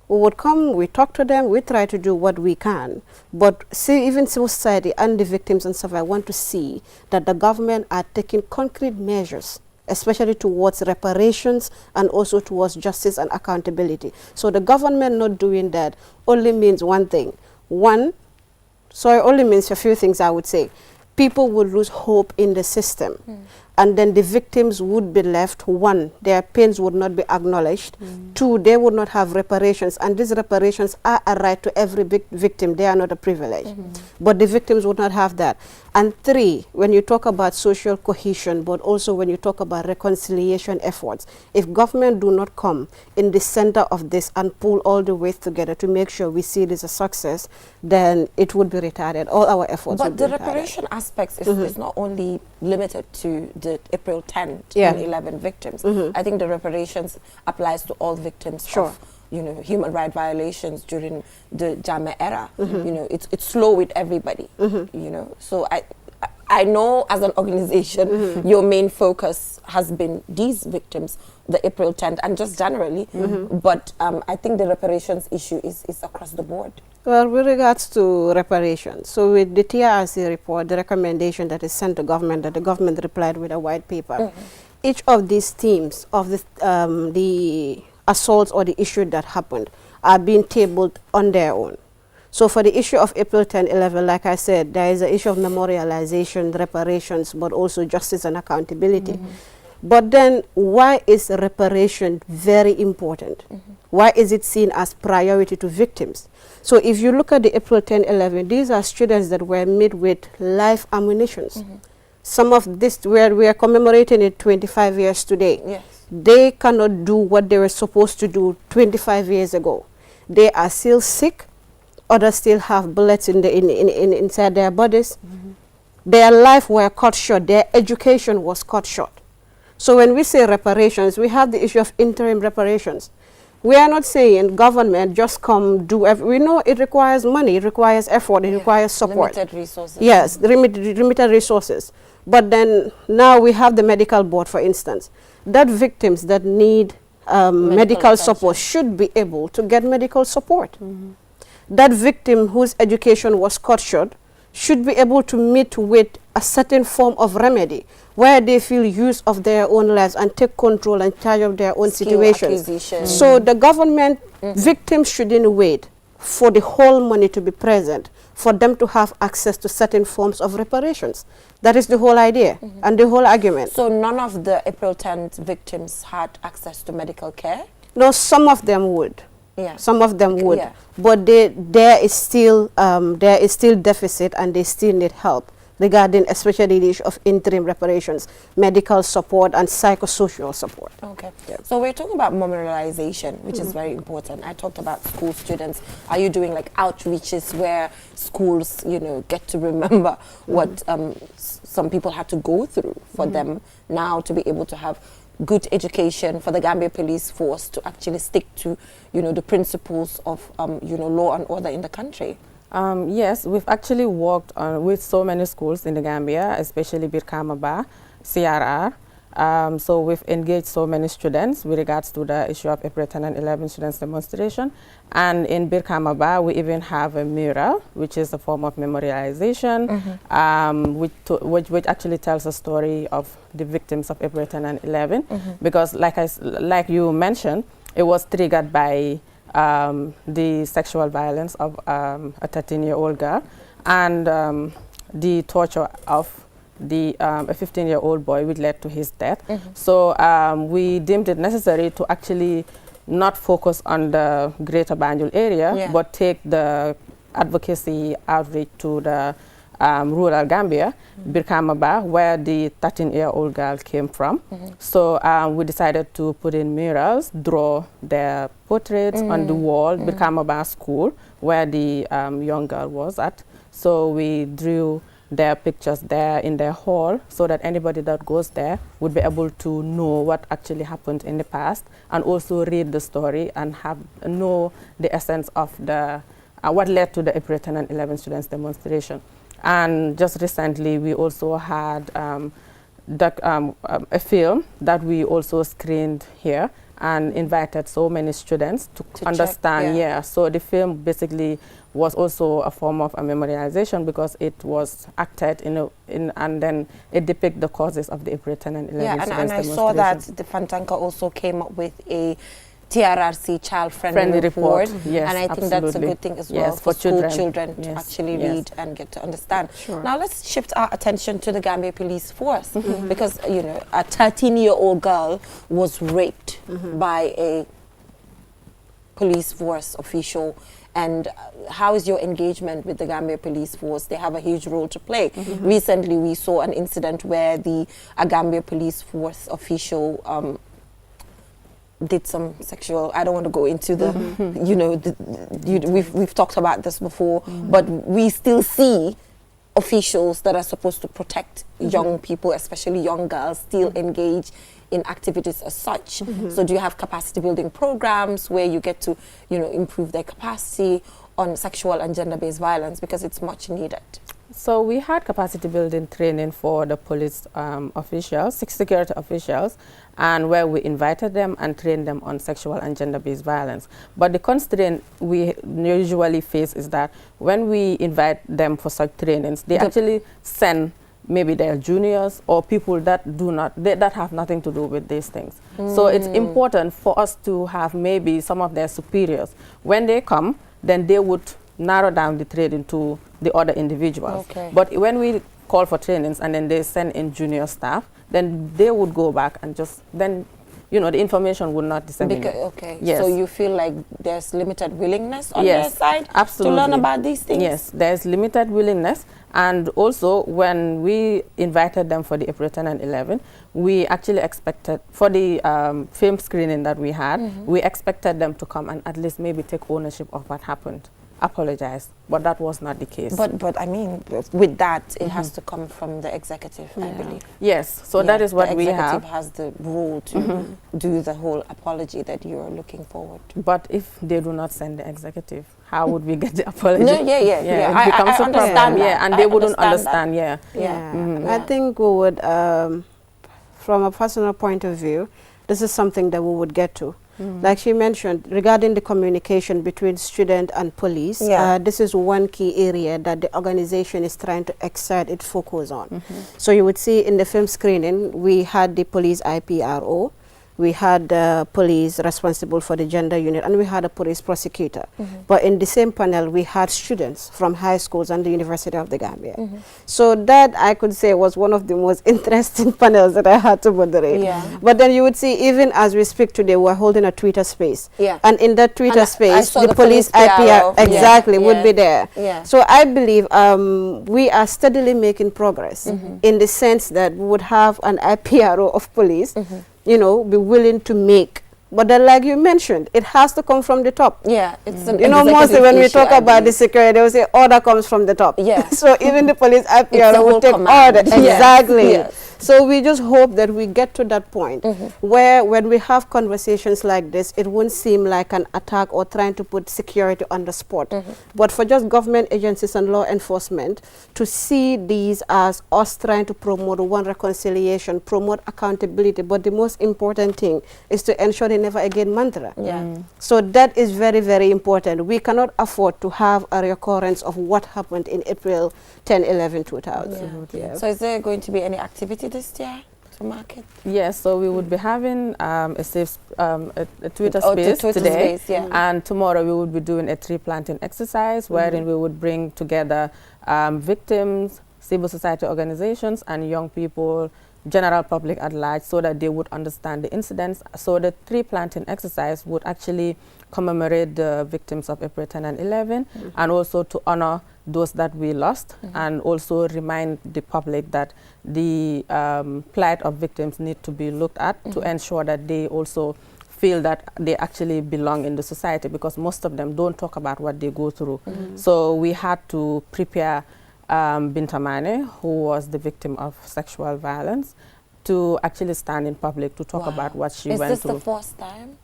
We would come, we talk to them, we try to do what we can. But see, even civil society and the victims and survivors want to see that the government are taking concrete measures, especially towards reparations and also towards justice and accountability. So the government not doing that only means one thing. One, so it only means a few things, I would say. People would lose hope in the system. And then the victims would be left, one, their pains would not be acknowledged. Two, they would not have reparations. And these reparations are a right to every victim. They are not a privilege. But the victims would not have that. And three, when you talk about social cohesion, but also when you talk about reconciliation efforts, if government do not come in the center of this and pull all the way together to make sure we see this a success, then it would be retarded. All our efforts would be retarded. But the reparation aspects is not only limited to the April 10th and 11 victims. I think the reparations applies to all victims of, you know, human rights violations during the Jammeh era. You know, it's slow with everybody. You know, so I know as an organization, your main focus has been these victims, the April 10th, and just generally. But I think the reparations issue is across the board. Well, with regards to reparations, so with the TRRC report, the recommendation that is sent to government, that the government replied with a white paper, each of these themes of the assaults or the issue that happened are being tabled on their own. So for the issue of April 10, 11, like I said, there is an issue of memorialization, reparations, but also justice and accountability. But then why is reparation very important? Why is it seen as priority to victims? So if you look at the April 10, 11, these are students that were made with live ammunitions. Some of this, where we are commemorating it 25 years today, they cannot do what they were supposed to do 25 years ago. They are still sick. Others still have bullets inside their bodies. Their life were cut short. Their education was cut short. So when we say reparations, we have the issue of interim reparations. We are not saying government just come do we know it requires money, it requires effort, it requires support. Limited resources. Yes, the limited resources. But then now we have the medical board, for instance, that victims that need medical support should be able to get medical support. That victim whose education was cut short should be able to meet with a certain form of remedy where they feel use of their own lives and take control and charge of their own situations. So the government victims shouldn't wait for the whole money to be present for them to have access to certain forms of reparations. That is the whole idea and the whole argument. So none of the April 10th victims had access to medical care? No, some of them would. Yeah. Some of them would. Yeah. But there is still deficit and they still need help regarding especially the issue of interim reparations, medical support and psychosocial support. Okay. So we're talking about memorialization, which is very important. I talked about school students. Are you doing like outreaches where schools, you know, get to remember what some people had to go through for them now to be able to have good education, for the Gambia Police Force to actually stick to, you know, the principles of, you know, law and order in the country? Yes, we've actually worked with so many schools in the Gambia, especially Birkamaba, CRR. So we've engaged so many students with regards to the issue of April 10 and 11 students demonstration. And in Birkamaba, we even have a mural, which is a form of memorialization, which actually tells a story of the victims of April 10 and 11. Because like you mentioned, it was triggered by the sexual violence of a 13-year-old girl and the torture of a 15-year-old boy, which led to his death. So we deemed it necessary to actually not focus on the greater Banjul area, but take the advocacy outreach to the rural Gambia, Birkamaba, where the 13-year-old girl came from. So we decided to put in murals, draw their portraits on the wall, Birkamaba school, where the young girl was at. So we drew their pictures there in their hall so that anybody that goes there would be able to know what actually happened in the past and also read the story and know the essence of the what led to the April 10 and 11 students demonstration. And just recently, we also had a film that we also screened here and invited so many students to understand. Check, so the film basically was also a form of a memorialization because it was acted and then it depicts the causes of the April 10 and 11 students and I saw that the Fantanka also came up with a TRRC child-friendly report. Yes, and I think that's a good thing as well for school children to actually read and get to understand. Now let's shift our attention to the Gambia Police Force because, you know, a 13-year-old girl was raped by a police force official. And how is your engagement with the Gambia Police Force? They have a huge role to play. Recently, we saw an incident where a Gambia Police Force official did some sexual, I don't want to go into the, you know, we've talked about this before, but we still see officials that are supposed to protect young people, especially young girls, still engage in activities as such. So do you have capacity building programs where you get to, you know, improve their capacity on sexual and gender-based violence, because it's much needed? So we had capacity building training for the police officials, security officials, and where we invited them and trained them on sexual and gender-based violence. But the constraint we usually face is that when we invite them for such trainings, they actually send maybe their juniors or people that that have nothing to do with these things. So it's important for us to have maybe some of their superiors. When they come, then they would narrow down the training to the other individuals. But when we call for trainings and then they send in junior staff, then they would go back and just then, you know, the information would not disseminate. So you feel like there's limited willingness on their side to learn about these things? Yes, there's limited willingness. And also, when we invited them for the April 10 and 11, we actually expected, for the film screening that we had, we expected them to come and at least maybe take ownership of what happened. apologize, but that was not the case. But I mean, with that, it has to come from the executive, I believe. Yes, so that is what we have. The executive has the role to do the whole apology that you are looking forward to. But if they do not send the executive, how would we get the apology? No, yeah. It becomes a problem. understand that. Yeah, and they wouldn't understand. Yeah. I think we would, from a personal point of view, this is something that we would get to. Like she mentioned, regarding the communication between student and police, this is one key area that the organization is trying to exert its focus on. So you would see in the film screening, we had the police IPRO, we had the police responsible for the gender unit, and we had a police prosecutor. But in the same panel, we had students from high schools and the University of the Gambia. So that, I could say, was one of the most interesting panels that I had to moderate. But then you would see, even as we speak today, we're holding a Twitter space. And in that Twitter space, the police IPR would be there. So I believe we are steadily making progress in the sense that we would have an IPRO of police, you know, be willing to make. But then, like you mentioned, it has to come from the top. It's an you know, mostly when we talk about the security, they will say order comes from the top. So even the police IPR will take order. Exactly. So we just hope that we get to that point where when we have conversations like this, it won't seem like an attack or trying to put security on the spot. But for just government agencies and law enforcement to see these as us trying to promote one reconciliation, promote accountability, but the most important thing is to ensure they never again mantra. So that is very, very important. We cannot afford to have a recurrence of what happened in April 10, 11, 2000. So is there going to be any activity this year to market? Yes, so we would be having a Twitter space today, and tomorrow we would be doing a tree planting exercise wherein we would bring together victims, civil society organizations, and young people, general public at large, so that they would understand the incidents. So the tree planting exercise would actually commemorate the victims of April 10 and 11, and also to honor those that we lost, and also remind the public that the plight of victims need to be looked at to ensure that they also feel that they actually belong in the society, because most of them don't talk about what they go through. So we had to prepare Binta Mane, who was the victim of sexual violence, to actually stand in public to talk about what she went through. Is this the first time?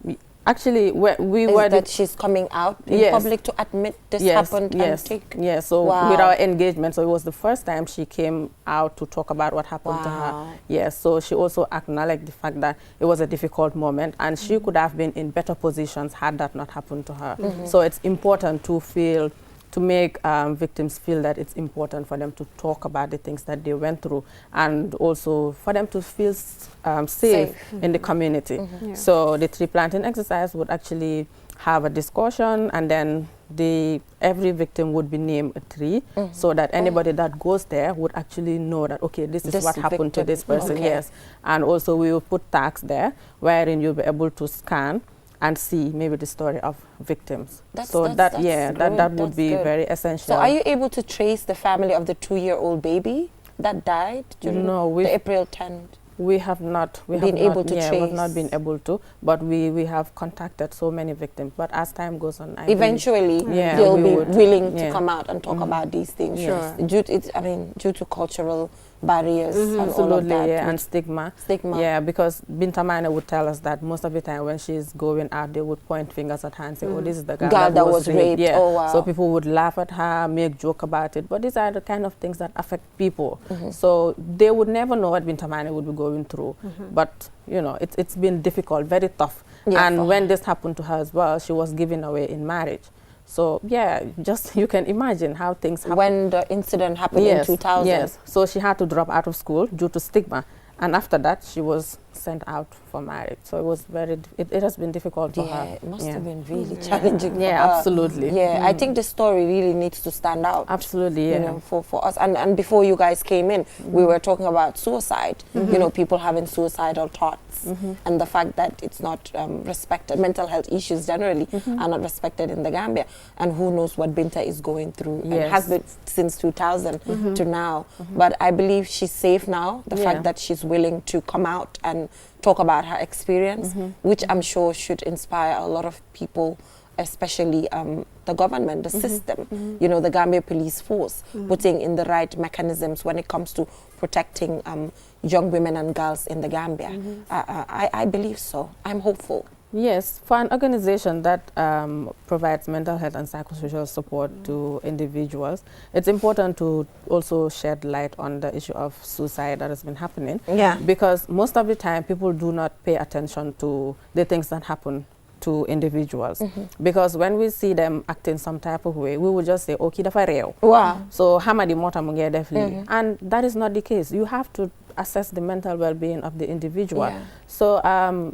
Actually, we Is were that she's coming out in public to admit this happened and take? So with our engagement, so it was the first time she came out to talk about what happened to her. Yes, so she also acknowledged the fact that it was a difficult moment, and she could have been in better positions had that not happened to her. So it's important to make victims feel that it's important for them to talk about the things that they went through, and also for them to feel safe in the community. So the tree planting exercise would actually have a discussion, and then every victim would be named a tree, so that anybody that goes there would actually know that, okay, this is what happened to this person. And also we will put tags there wherein you'll be able to scan and see maybe the story of victims. That would be very essential. So are you able to trace the family of the 2-year-old baby that died during the April 10th? We have not been able to trace. We've not been able to, but we have contacted so many victims. But as time goes on, eventually they'll be willing to come out and talk about these things. Due to cultural barriers and all of that. And stigma. Yeah, because Binta Mane would tell us that most of the time when she's going out, they would point fingers at her and say, oh, this is the girl that was raped. So people would laugh at her, make joke about it. But these are the kind of things that affect people. So they would never know what Binta Mane would be going through. But, you know, it's been difficult, very tough. And when this happened to her as well, she was given away in marriage. So, just you can imagine how things happen. When the incident happened in 2000. Yes, so she had to drop out of school due to stigma. And after that, she was sent out for marriage. So it was it has been difficult for her. It must have been really challenging for her. Absolutely. I think the story really needs to stand out. Absolutely, you know, for us. And before you guys came in, we were talking about suicide. You know, people having suicidal thoughts, and the fact that it's not respected. Mental health issues generally are not respected in the Gambia. And who knows what Binta is going through, and has been since 2000 to now. But I believe she's safe now. The fact that she's willing to come out and talk about her experience, which I'm sure should inspire a lot of people especially the government, the system, you know, the Gambia Police Force, putting in the right mechanisms when it comes to protecting young women and girls in the Gambia. I believe so. I'm hopeful. Yes, for an organization that provides mental health and psychosocial support to individuals, it's important to also shed light on the issue of suicide that has been happening. Yeah. Because most of the time, people do not pay attention to the things that happen to individuals. Because when we see them acting some type of way, we will just say, okay, dafa rew. Wow. So, hamadi mota munge definitely. And that is not the case. You have to assess the mental well-being of the individual. Yeah. So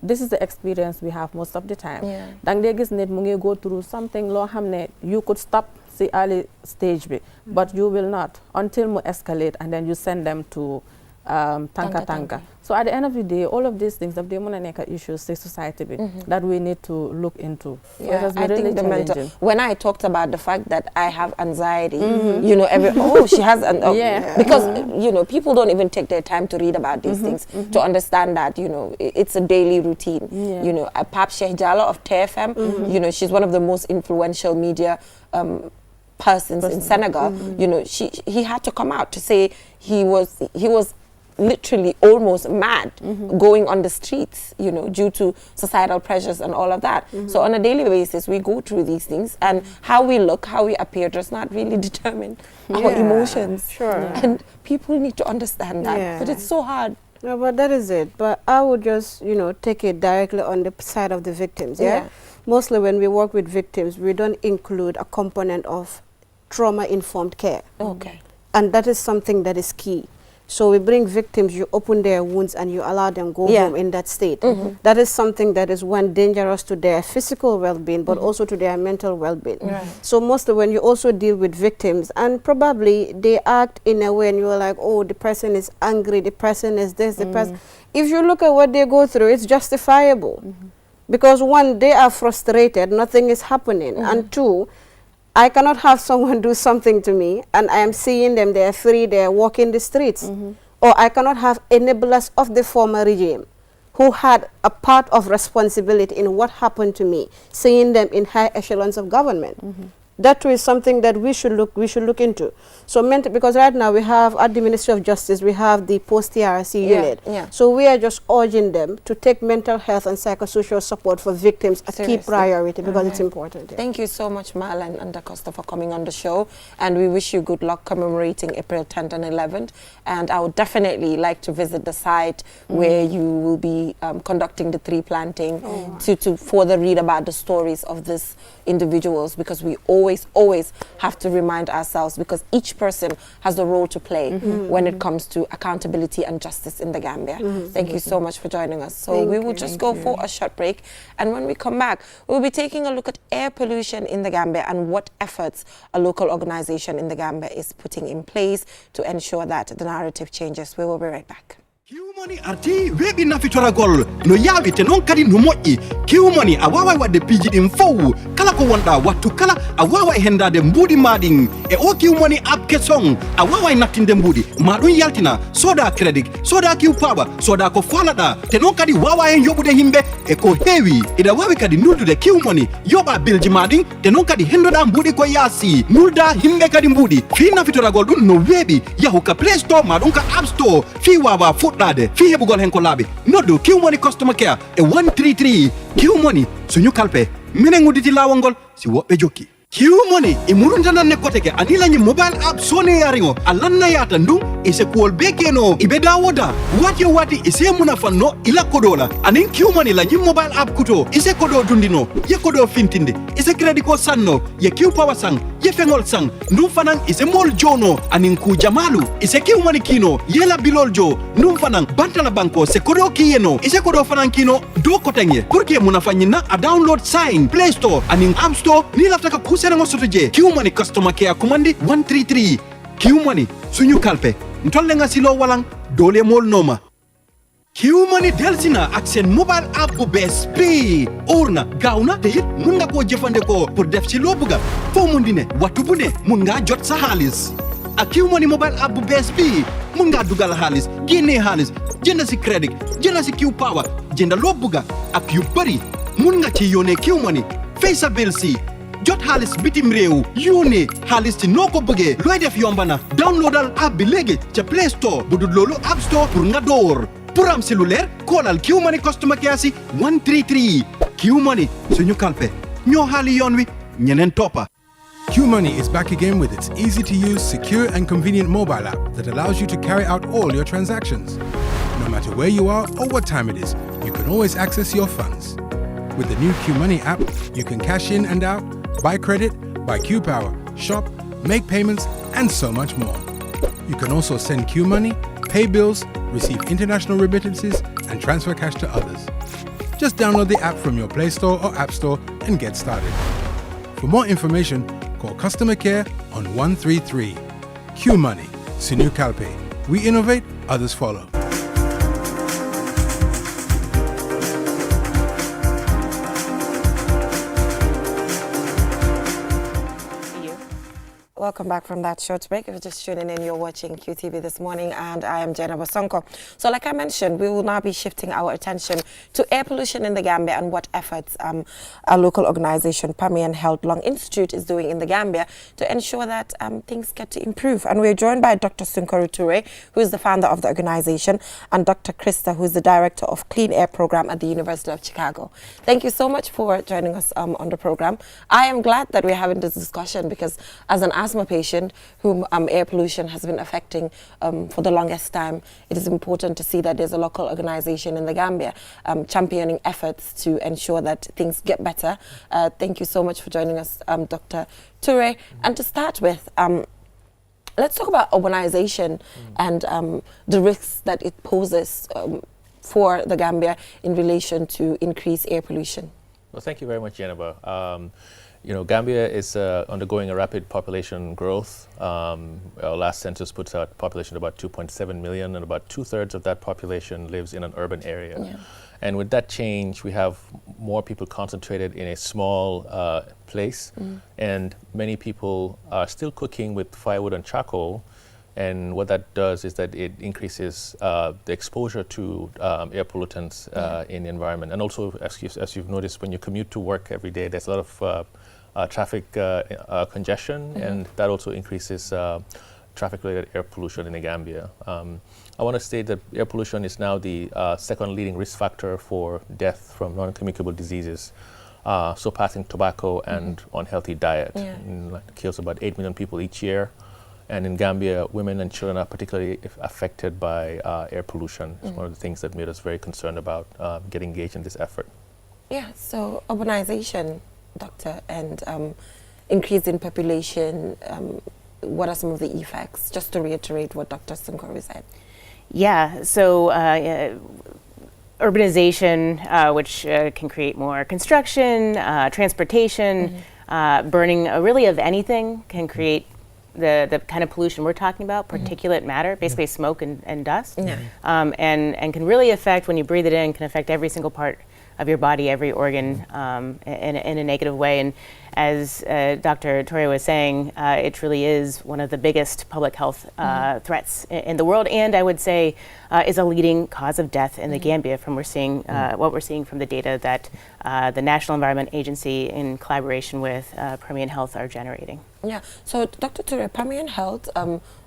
this is the experience we have most of the time. Dang de gis nit mu ngi go through something lo xamne you could stop the early stage bi, but you will not until mu escalate, and then you send them to tanka. So at the end of the day, all of these things, if they want to make issues in society that we need to look into. So it has been really challenging. When I talked about the fact that I have anxiety, you know, she has because you know, people don't even take their time to read about these things to understand that, you know, it's a daily routine. You know, Pap Sheikh Jallow of TFM, you know, she's one of the most influential media persons in Senegal. You know, he had to come out to say he was literally almost mad going on the streets, you know, due to societal pressures and all of that. So on a daily basis, we go through these things, and how we look, how we appear does not really determine our emotions. And people need to understand that, but it's so hard. No, but that is it. But I would just, you know, take it directly on the side of the victims, Mostly when we work with victims, we don't include a component of trauma-informed care. And that is something that is key. So we bring victims, you open their wounds and you allow them go home in that state. That is something that is, one, dangerous to their physical well-being, but also to their mental well-being. So mostly when you also deal with victims, and probably they act in a way and you're like, oh, the person is angry, the person is this, the person. If you look at what they go through, it's justifiable. Because one, they are frustrated, nothing is happening. And two, I cannot have someone do something to me and I am seeing them, they are free, they are walking the streets. Or I cannot have enablers of the former regime who had a part of responsibility in what happened to me, seeing them in high echelons of government. That too is something that we should look into. So because right now we have at the Ministry of Justice, we have the post-TRC unit. So we are just urging them to take mental health and psychosocial support for victims a key priority, because it's important. Thank you so much, Marlon and Da Costa, for coming on the show, and we wish you good luck commemorating April 10th and 11th. And I would definitely like to visit the site where you will be conducting the tree planting to further read about the stories of these individuals, because we always have to remind ourselves, because each person has a role to play when it comes to accountability and justice in the Gambia. Thank you so much for joining us. So we will just go for a short break, and when we come back, we'll be taking a look at air pollution in the Gambia and what efforts a local organization in the Gambia is putting in place to ensure that the narrative changes. We will be right back. Kiwmoni arti webi na fitoragol no yawi te non kadi no moƴƴi kiwmoni a wawa wadde piiji ɗin fow kala ko wonɗa wattu kala a wawa hendade mbuuɗi maɗin e o kiwmoni app kesong a wawa nattinde mbuuɗi ma ɗum yaltina soda credit soda kiw power soda ko falaɗa te non kadi wawa hen yoɓude himɓe e ko heewi ida wawi kadi nuldude kiwmoni yoɓa bilji maɗin te non kadi hendoɗa mbuuɗi ko yaasi nulda himɓe kadi mbuuɗi fi nafitoragol ɗum no weeɓi yahu ka play store ma ɗum ka app store fi wawa fuɗɗade fi heɓugol hen ko laaɓi noddu kiwmoni customer care e 133 kiwmoni suñu kalpe minen udditi lawol ngol si woɓɓe jokki kiwmoni e muruntananne koteke anilañi mobile app sone yaringo a lannayata ndun e se kuwol be keno iɓe dawoda wati o wati e se munafanno ila kodola anin kiwmoni la ñim mobile app kuto e se kodo dundino ye kodo fintinde e se crédit ko sanno ye kiw power sang ye feŋol sang ndum fanan e se mol jono anin ku jamalu e se kiwmoni kino yela bilol jo ndum fanan bantala banko se kodo kiyeno e se kodo fanan kino do kotenye pour que munafanñina a download sign play store anin app store ni laftaka kusenango soto je kiwmoni customer care commandi 133 kiwmoni suñu kalpe ntollenga silo walang dole mol noma kiwmoni delsina ak sen mobile app bu bees bi orna gawna te it mun nga ko jëfandikoo pour def ci loo bëgga foo mun di ne wattu bu ne mun nga jot sa xaalis ak kiwmoni mobile app bu bees bi mun nga dugal xaalis génnee xaalis jënd si crédit jënd si kiw power jënd loo bëgga ak yu bëri mun nga ci yónnee kiwmoni fay sa bil si jot xaalis bitim réew yónnee xaalis ci noo ko bëggee looy def yomba na downloadal app bi léegi ca Play Store bu dul loolu App Store pour nga door pour am si lu leer koolal Q Money customer care si 133 Q Money suñu kalpe ñoo xaali yoon wi ñeneen toppa. QMoney is back again with its easy-to-use, secure and convenient mobile app that allows you to carry out all your transactions. No matter where you are or what time it is, you can always access your funds. With the new QMoney app, you can cash in and out, buy credit, buy QPower, shop, make payments, and so much more. You can also send QMoney, pay bills, receive international remittances, and transfer cash to others. Just download the app from your Play Store or App Store and get started. For more information, call customer care on 133. Q Money, Sinu Kalpe. We innovate, others follow. Welcome back from that short break. If you're just tuning in, you're watching QTV this morning, and I am Jenna Bosonko. So like I mentioned, we will now be shifting our attention to air pollution in the Gambia and what efforts our local organization, Pamian Health Lung Institute, is doing in the Gambia to ensure that things get to improve. And we're joined by Dr. Sunkoru Toure, who is the founder of the organization, and Dr. Krista, who is the director of Clean Air Program at the University of Chicago. Thank you so much for joining us on the program. I am glad that we're having this discussion because as an asthma patient whom air pollution has been affecting for the longest time, it is important to see that there's a local organization in the Gambia championing efforts to ensure that things get better. Thank you so much for joining us, Dr. Toure. And to start with, let's talk about urbanization and the risks that it poses for the Gambia in relation to increased air pollution. Well, thank you very much, Jennifer. You know, Gambia is undergoing a rapid population growth. Our last census puts out population about 2.7 million, and about 2/3 of that population lives in an urban area. Yeah. And with that change, we have more people concentrated in a small place, and many people are still cooking with firewood and charcoal. And what that does is that it increases the exposure to air pollutants in the environment. And also, as you've noticed, when you commute to work every day, there's a lot of traffic congestion, and that also increases traffic-related air pollution in the Gambia. I want to state that air pollution is now the second leading risk factor for death from non-communicable diseases, surpassing tobacco and unhealthy diet. It kills about 8 million people each year. And in Gambia, women and children are particularly affected by air pollution. It's one of the things that made us very concerned about getting engaged in this effort. Yeah, so urbanization, Doctor, and increase in population, what are some of the effects? Just to reiterate what Dr. Sunkoru said. Yeah, so urbanization, which can create more construction, transportation, burning really of anything can create the kind of pollution we're talking about, particulate matter, basically smoke and dust, and can really affect, when you breathe it in, can affect every single part of your body, every organ, in a negative way. And as Dr. Toure was saying, it truly is one of the biggest public health threats in the world, and I would say is a leading cause of death in the Gambia from what we're seeing from the data that the National Environment Agency in collaboration with Pamian Health are generating. Yeah, so Dr. Toure, Pamian Health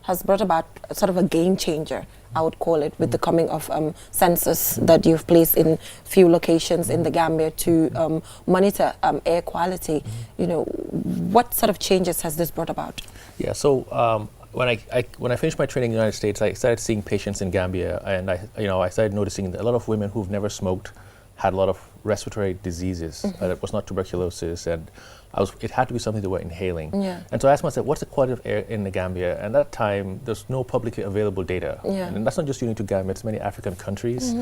has brought about sort of a game changer, I would call it, with the coming of census that you've placed in few locations in the Gambia to monitor air quality. You know, what sort of changes has this brought about? Yeah, so when I finished my training in the United States, I started seeing patients in Gambia, and I started noticing that a lot of women who've never smoked had a lot of respiratory diseases. It was not tuberculosis, and it had to be something they were inhaling. And so I asked myself, what's the quality of air in the Gambia? And at that time, there's no publicly available data. And that's not just unique to Gambia, it's many African countries.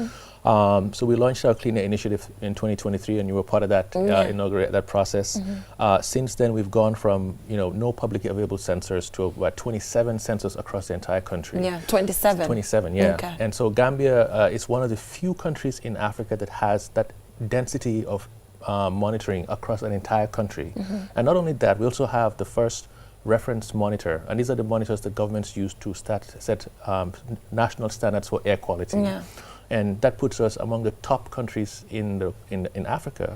So we launched our Clean Air Initiative in 2023, and you were part of that, that process. Since then, we've gone from no publicly available sensors to about 27 sensors across the entire country. 27? 27, Okay. And so Gambia is one of the few countries in Africa that has that density of monitoring across an entire country. And not only that, we also have the first reference monitor, and these are the monitors that governments use to set national standards for air quality. And that puts us among the top countries in Africa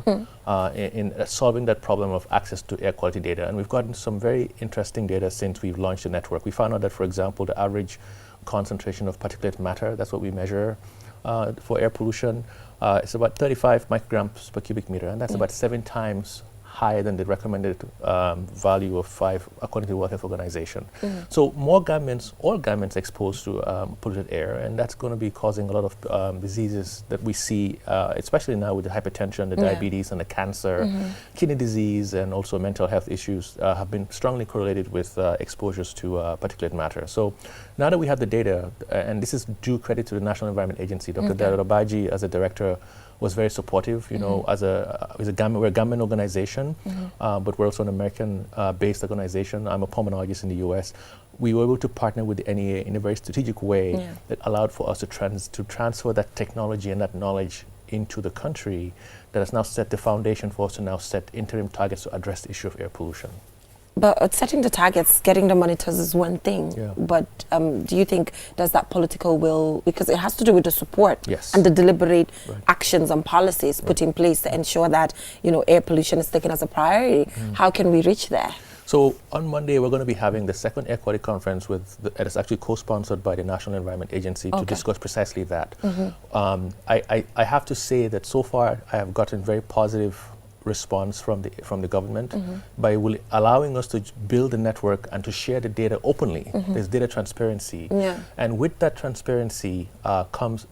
in solving that problem of access to air quality data. And we've gotten some very interesting data since we've launched the network. We found out that, for example, the average concentration of particulate matter, that's what we measure for air pollution, it's about 35 micrograms per cubic meter, and that's about 7 times higher than the recommended value of 5 according to the World Health Organization. So more Gambians, all Gambians exposed to polluted air, and that's going to be causing a lot of diseases that we see, especially now with the hypertension, the diabetes, and the cancer, kidney disease, and also mental health issues have been strongly correlated with exposures to particulate matter. So now that we have the data, and this is due credit to the National Environment Agency, Dr. Darabaji as a director was very supportive. You know, we're a Gambian organization, but we're also an American-based organization. I'm a pulmonologist in the U.S. We were able to partner with the NEA in a very strategic way that allowed for us to transfer that technology and that knowledge into the country that has now set the foundation for us to now set interim targets to address the issue of air pollution. But setting the targets, getting the monitors is one thing. But do you think does that political will, because it has to do with the support and the deliberate actions and policies put in place to ensure that, you know, air pollution is taken as a priority? How can we reach there? So on Monday, we're going to be having the second air quality conference it is actually co-sponsored by the National Environment Agency to discuss precisely that. I have to say that so far I have gotten very positive response from the government by allowing us to build the network and to share the data openly. There's data transparency. And with that transparency comes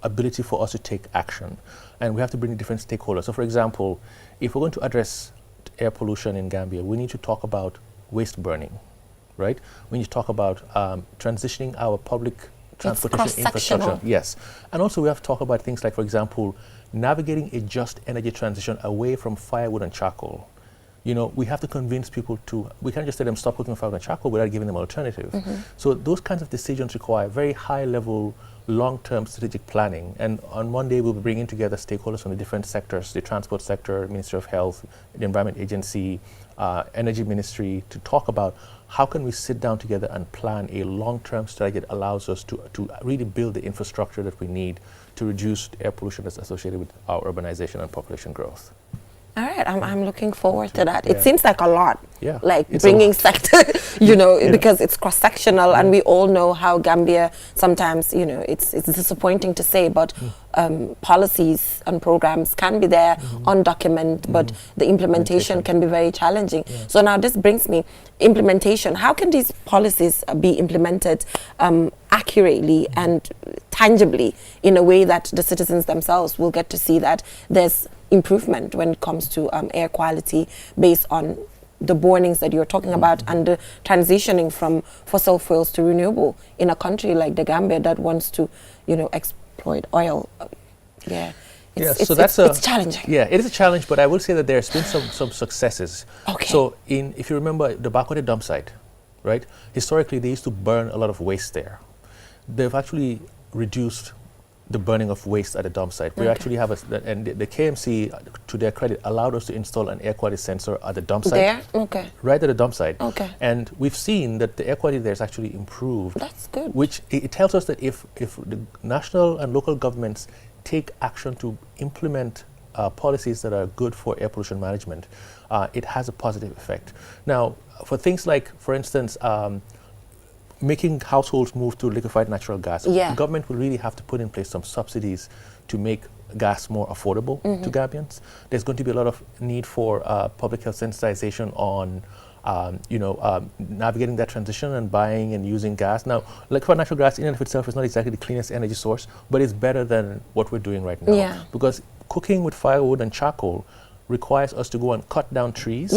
ability for us to take action. And we have to bring in different stakeholders. So for example, if we're going to address air pollution in Gambia, we need to talk about waste burning, right? We need to talk about transitioning our public transportation infrastructure. Yes. And also we have to talk about things like, for example, navigating a just energy transition away from firewood and charcoal. You know, we have to convince people we can't just tell them stop cooking firewood and charcoal without giving them an alternative. So those kinds of decisions require very high level, long-term strategic planning. And on Monday, we'll be bringing together stakeholders from the different sectors, the transport sector, Ministry of Health, the Environment Agency, Energy Ministry, to talk about how can we sit down together and plan a long-term strategy that allows us to really build the infrastructure that we need to reduce air pollution that's associated with our urbanization and population growth. All right, I'm looking forward to that. It seems like a lot, like it's bringing sector, you know, because it's cross-sectional, and we all know how Gambia sometimes, you know, it's disappointing to say, but policies and programs can be there on document, but the implementation can be very challenging. So now this brings me, implementation. How can these policies be implemented accurately and tangibly in a way that the citizens themselves will get to see that there's improvement when it comes to air quality based on the burnings that you're talking about and the transitioning from fossil fuels to renewable in a country like the Gambia that wants to, you know, exploit oil? It's challenging. Yeah, it is a challenge, but I will say that there's been some successes. So if you remember the Bakwate dump site, right? Historically, they used to burn a lot of waste there. They've actually reduced the burning of waste at the dump site. We actually have and the KMC, to their credit, allowed us to install an air quality sensor at the dump site. Right at the dump site. And we've seen that the air quality there is actually improved. That's good. Which it tells us that if the national and local governments take action to implement policies that are good for air pollution management, it has a positive effect. Now, for things like, for instance, making households move to liquefied natural gas, the government will really have to put in place some subsidies to make gas more affordable to Gambians. There's going to be a lot of need for public health sensitization on navigating that transition and buying and using gas. Now, liquefied natural gas in and of itself is not exactly the cleanest energy source, but it's better than what we're doing right now. Because cooking with firewood and charcoal requires us to go and cut down trees.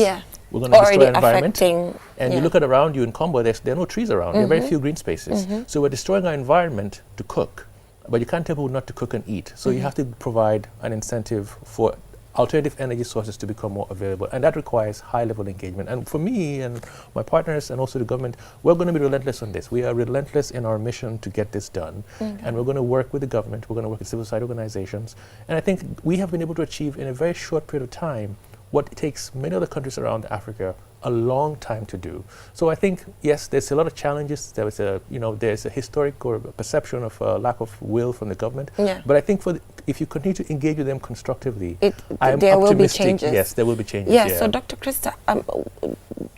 We're going to destroy the environment. And you look at around you in Combo, there are no trees around. There are very few green spaces. So we're destroying our environment to cook, but you can't tell people not to cook and eat. So you have to provide an incentive for alternative energy sources to become more available, and that requires high-level engagement. And for me and my partners and also the government, we're going to be relentless on this. We are relentless in our mission to get this done, and we're going to work with the government, we're going to work with civil society organizations, and I think we have been able to achieve in a very short period of time what it takes many other countries around Africa a long time to do. So I think, yes, there's a lot of challenges. There's a historic or perception of lack of will from the government. Yeah. But I think if you continue to engage with them constructively, I'm there will be optimistic. changes. Yes, there will be changes. Yeah, Yeah. so Dr. Krista,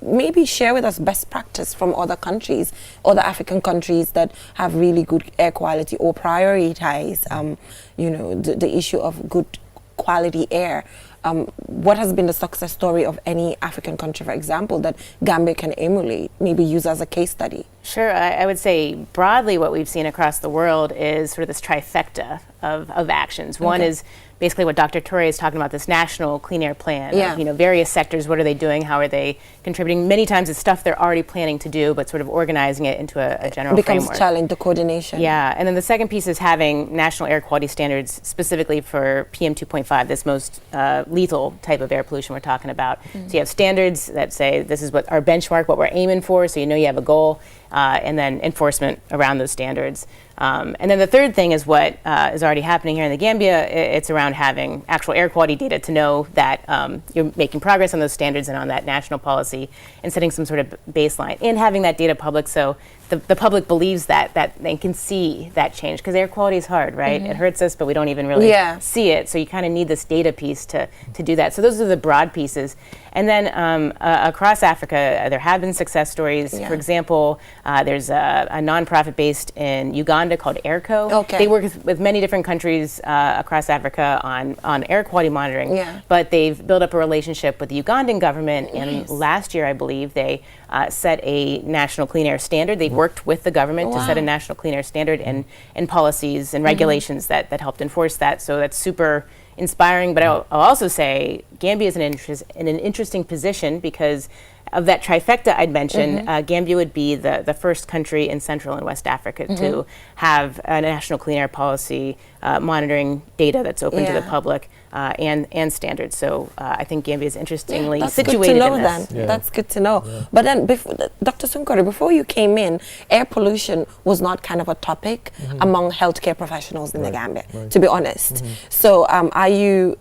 maybe share with us best practice from other countries, other African countries that have really good air quality or prioritize, the issue of good quality air. What has been the success story of any African country, for example, that Gambia can emulate, maybe use as a case study? Sure. I would say broadly what we've seen across the world is sort of this trifecta of actions. One is basically what Dr. Torre is talking about, this national clean air plan. Yeah. Of, various sectors, what are they doing? How are they contributing? Many times it's stuff they're already planning to do, but sort of organizing it into a general becomes framework. challenge, the coordination. Yeah, and then the second piece is having national air quality standards specifically for PM 2.5, this most lethal type of air pollution we're talking about. So you have standards that say this is what our benchmark, what we're aiming for, so you have a goal, and then enforcement around those standards. And then the third thing is what is already happening here in the Gambia. It's around having actual air quality data to know that you're making progress on those standards and on that national policy, and setting some sort of baseline, and having that data public so the public believes that they can see that change, because air quality is hard, right? It hurts us, but we don't even really see it. So you kind of need this data piece to do that. So those are the broad pieces. And then across Africa, there have been success stories. For example, there's a nonprofit based in Uganda called AirCo. Okay. They work with many different countries across Africa on air quality monitoring. Yeah. But they've built up a relationship with the Ugandan government, and last year, I believe, they set a national clean air standard. They worked with the government to set a national clean air standard and policies and regulations that helped enforce that. So that's super inspiring. But I'll also say Gambia is in an interesting position because of that trifecta I'd mentioned. Gambia would be the first country in Central and West Africa to have a national clean air policy monitoring data that's open to the public and standards. So I think Gambia is interestingly situated good to know in this. then. That's good to know. But then, Dr. Sunkore, before you came in, air pollution was not kind of a topic among healthcare professionals in the Gambia, to be honest. So are you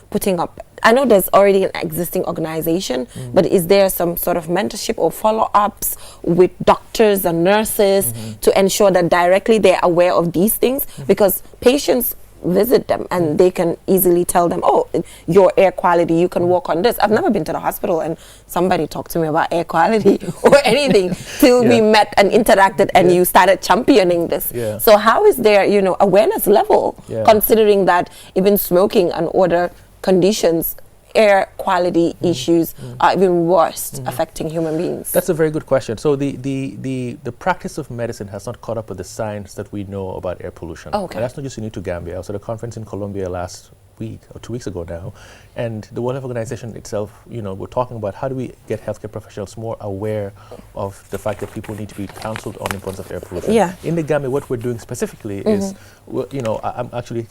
putting up, I know there's already an existing organization, but is there some sort of mentorship or follow-ups with doctors and nurses to ensure that directly they're aware of these things? Because patients visit them and they can easily tell them, oh, your air quality, you can work on this. I've never been to the hospital and somebody talked to me about air quality or anything till we met and interacted and you started championing this. So how is their awareness level, considering that even smoking and other conditions, air quality issues are even worse affecting human beings? That's a very good question. So the practice of medicine has not caught up with the science that we know about air pollution. And that's not just unique to Gambia. I was at a conference in Colombia last week or 2 weeks ago now, and the World Health Organization itself, we're talking about how do we get healthcare professionals more aware of the fact that people need to be counseled on the importance of air pollution. In the Gambia, what we're doing specifically is, I'm actually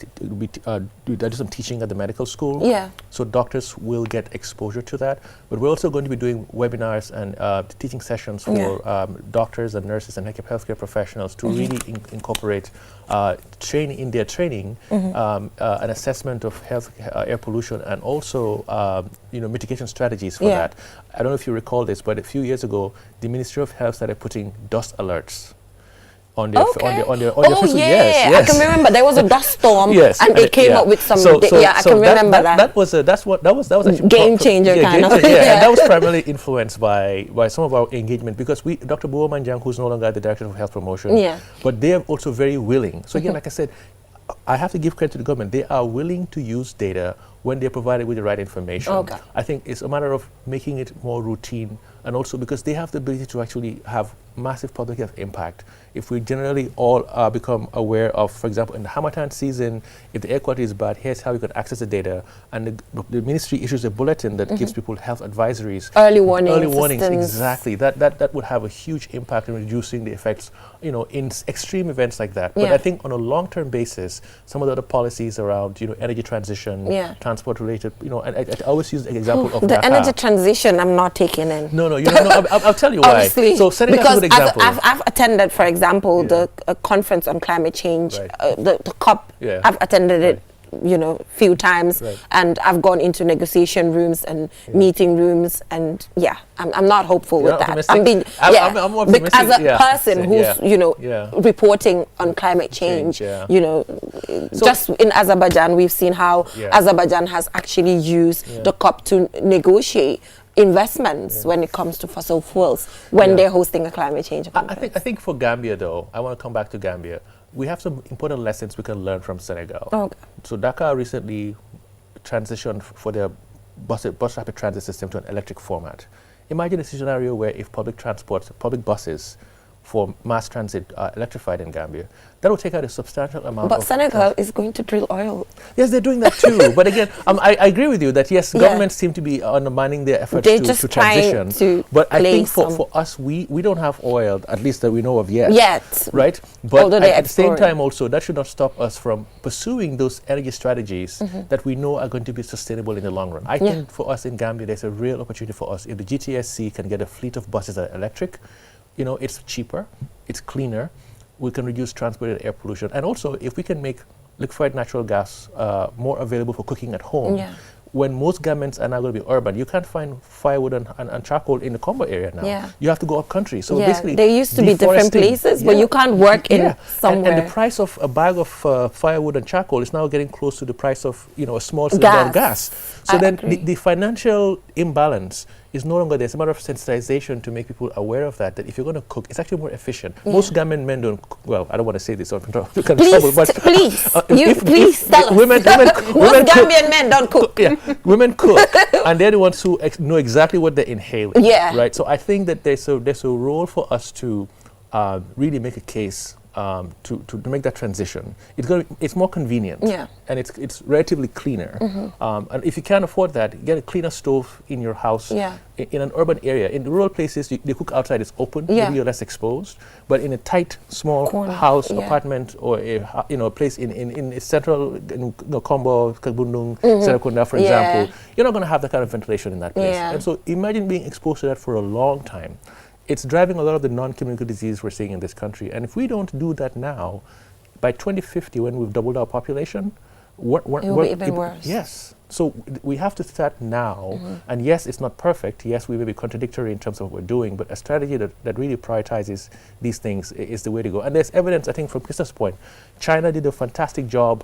I do some teaching at the medical school. So doctors will get exposure to that, but we're also going to be doing webinars and teaching sessions for doctors and nurses and healthcare professionals to really incorporate training in their training, an assessment of air pollution, and also mitigation strategies for that. I don't know if you recall this, but a few years ago, the Ministry of Health started putting dust alerts on their I can remember there was a dust storm and they came up with some I can remember that. That was actually game changer kind of. And that was primarily influenced by some of our engagement, because Dr. Buo Manjang, who's no longer at the Director of Health Promotion, but they are also very willing. So again, like I said, I have to give credit to the government. They are willing to use data when they're provided with the right information. I think it's a matter of making it more routine, and also because they have the ability to actually have massive public health impact. If we generally all become aware of, for example, in the Hamatan season, if the air quality is bad, here's how you can access the data. And the ministry issues a bulletin that gives people health advisories. Early warnings, exactly. That would have a huge impact in reducing the effects, in extreme events like that. But I think on a long-term basis, some of the other policies around, energy transition, transport related, and I always use the example of the energy transition. I'm not taking in. No. I'll tell you why. Honestly, so setting because a good example. I've attended, for example, the conference on climate change, the COP. I've attended it few times, Right. and I've gone into negotiation rooms and meeting rooms, and I'm not hopeful You're with that. optimistic? I'm being I'm optimistic, as a yeah. person who's Yeah. reporting on climate change. yeah. Just in Azerbaijan, we've seen how Yeah. Azerbaijan has actually used the COP to negotiate investments when it comes to fossil fuels when they're hosting a climate change conference. I think for Gambia, though, I want to come back to Gambia. We have some important lessons we can learn from Senegal. Okay. So Dakar recently transitioned for their bus rapid transit system to an electric format. Imagine a scenario where if public buses for mass transit are electrified in Gambia, that will take out a substantial amount But of... Senegal is going to drill oil. Yes, they're doing that too. But again, I agree with you that yes, governments seem to be undermining their efforts They're to just trying transition. to But I play think for us, we don't have oil, at least that we know of yet. Right? But Although they're at the same exploring. time also, that should not stop us from pursuing those energy strategies that we know are going to be sustainable in the long run. I think for us in Gambia, there's a real opportunity for us. If the GTSC can get a fleet of buses that are electric, it's cheaper, it's cleaner, we can reduce transport and air pollution. And also, if we can make liquefied natural gas more available for cooking at home, when most governments are now going to be urban, you can't find firewood and charcoal in the Combo area now. Yeah. You have to go up country. So basically, there used to be different deforesting- places, but you can't work in somewhere. And the price of a bag of firewood and charcoal is now getting close to the price of a small cylinder of gas. So I then agree. the financial imbalance is no longer there. It's a matter of sensitization to make people aware of that if you're going to cook, it's actually more efficient. Most government men don't cook. Well, I don't want to say this on control. Please tell us. Women Most Gambian men don't cook. Women cook, and they're the ones who know exactly what they're inhaling. Yeah. Right. So I think that there's a role for us to really make a case to make that transition. It's more convenient. Yeah. And it's relatively cleaner. And if you can't afford that, get a cleaner stove in your house. Yeah. In an urban area. In the rural places, they cook outside. It's open. Maybe you're less exposed. But in a tight, small house, apartment, or a place in a central Combo, Kabundung, Serakunda, for example, you're not going to have that kind of ventilation in that place. Yeah. And so imagine being exposed to that for a long time. It's driving a lot of the non-communicable disease we're seeing in this country. And if we don't do that now, by 2050, when we've doubled our population, it will be even worse. Yes. So we have to start now. And yes, it's not perfect. Yes, we may be contradictory in terms of what we're doing, but a strategy that really prioritizes these things is the way to go. And there's evidence, I think, from Krista's point. China did a fantastic job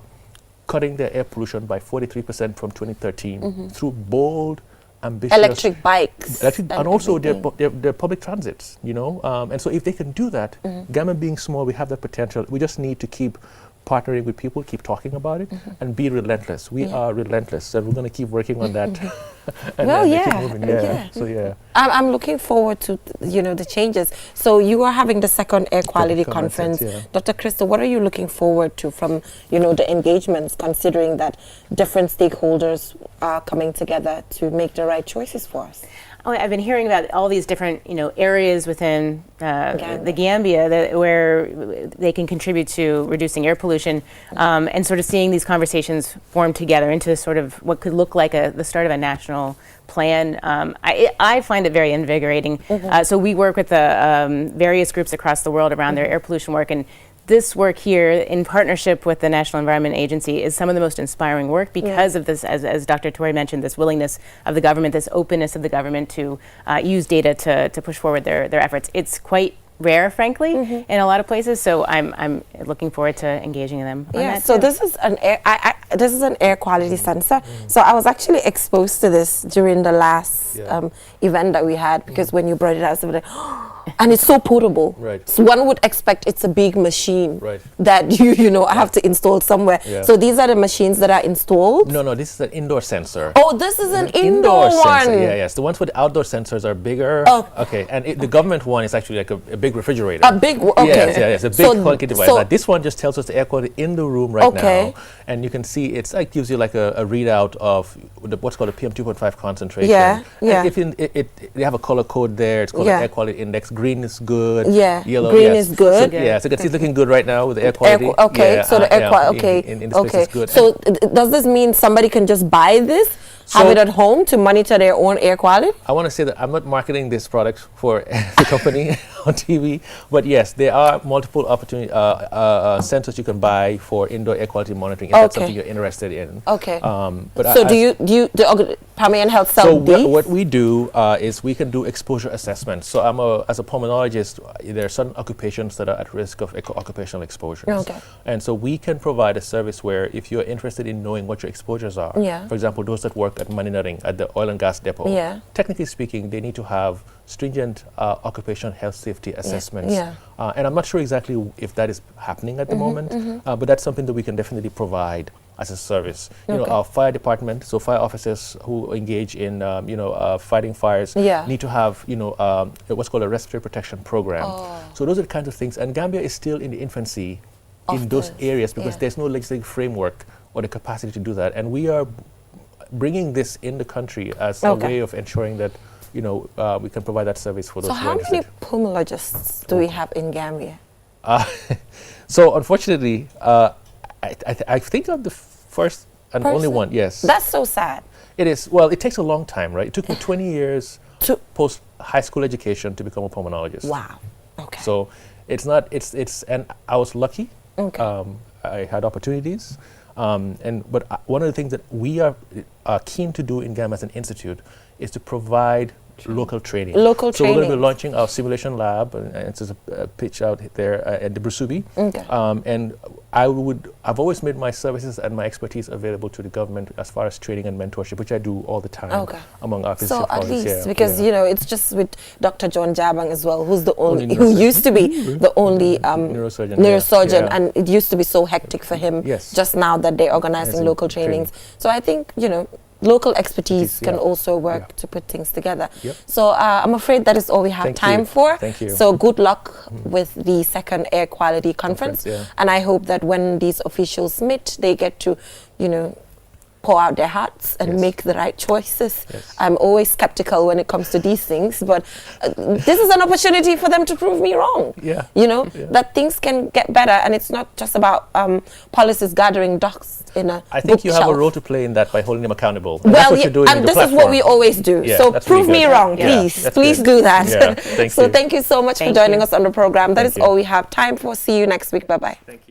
cutting their air pollution by 43% from 2013 through bold, ambitious Electric bikes. and also their public transits, and so if they can do that, Ghana being small, we have that potential. We just need to keep partnering with people, keep talking about it, and be relentless. We are relentless, and we're going to keep working on that. And keep moving. So I'm looking forward to the changes. So you are having the second air quality conference. Dr. Krista, what are you looking forward to from the engagements, considering that different stakeholders are coming together to make the right choices for us? I've been hearing about all these different, areas within the Gambia where they can contribute to reducing air pollution, and sort of seeing these conversations form together into sort of what could look like the start of a national plan. I find it very invigorating. So we work with the various groups across the world around their air pollution work, and this work here, in partnership with the National Environment Agency, is some of the most inspiring work because of this, as Dr. Torrey mentioned, this willingness of the government, this openness of the government to use data to push forward their efforts. It's quite rare, frankly, in a lot of places. So I'm looking forward to engaging in them. On that so too. this is an air quality sensor. So I was actually exposed to this during the last event that we had, because when you brought it out, I was like, and it's so portable. Right. So one would expect it's a big machine that I have to install somewhere. Yeah. So these are the machines that are installed? No, this is an indoor sensor. Oh, this is an indoor one. Sensor. Yes. The ones with the outdoor sensors are bigger. Oh. Okay. And the government one is actually like a big refrigerator. A big okay. Yes, a big quality device. Now, this one just tells us the air quality in the room right now. And you can see it gives you like a readout of what's called a PM 2.5 concentration. Yeah. And if they have a color code there, it's called an air quality index. Green is good. Yeah. Yellow. Green is good. So, so you can see it's looking good right now with the air quality. So the air quality. In this place is good. So does this mean somebody can just buy this? have it at home to monitor their own air quality? I want to say that I'm not marketing this product for the company on TV, but yes, there are multiple opportunity sensors you can buy for indoor air quality monitoring if that's something you're interested in. Okay. But so do you Pammy and Health sell so these? what we do is we can do exposure assessments. So as a pulmonologist, there are certain occupations that are at risk of occupational exposures. Okay. And so we can provide a service where if you're interested in knowing what your exposures are, for example, those that work at Maninaring, at the oil and gas depot, technically speaking, they need to have stringent occupational health safety assessments. And I'm not sure exactly if that is happening at the moment, but that's something that we can definitely provide as a service. You know, our fire department, so fire officers who engage in, fighting fires need to have, what's called a respiratory protection program. So those are the kinds of things. And Gambia is still in the infancy in those areas because there's no legislative framework or the capacity to do that. And we are bringing this in the country as a way of ensuring that, we can provide that service for those who are interested. So how many pulmonologists do we have in Gambia? So unfortunately, I think I'm the first and only one, yes. That's so sad. It is. Well, it takes a long time, right? It took me 20 years post high school education to become a pulmonologist. Wow. Okay. So and I was lucky. Okay. I had opportunities. But one of the things that we are keen to do in Gambia as an institute is to provide local training. So we're going to be launching our simulation lab, and it's a pitch out there at the Brusubi. Okay. And I've always made my services and my expertise available to the government as far as training and mentorship, which I do all the time among our physician colleagues. So at least, because it's just with Dr. John Jabang as well, who's the only, who used to be the only neurosurgeon, and it used to be so hectic for him. Just now that they're organizing local trainings. So I think local expertise can also work to put things together. So I'm afraid that is all we have time for. Thank you. So good luck with the second Air Quality Conference. And I hope that when these officials meet, they get to, pour out their hearts and make the right choices. I'm always skeptical when it comes to these things, but this is an opportunity for them to prove me wrong. That things can get better, and it's not just about policies gathering ducks in a I think you have a role to play in that by holding them accountable. And that's what you're doing and this is what we always do. So prove me wrong, please. Please do that. Thank so you. thank you so much for joining us on the program. That is all we have time for. See you next week. Bye-bye. Thank you.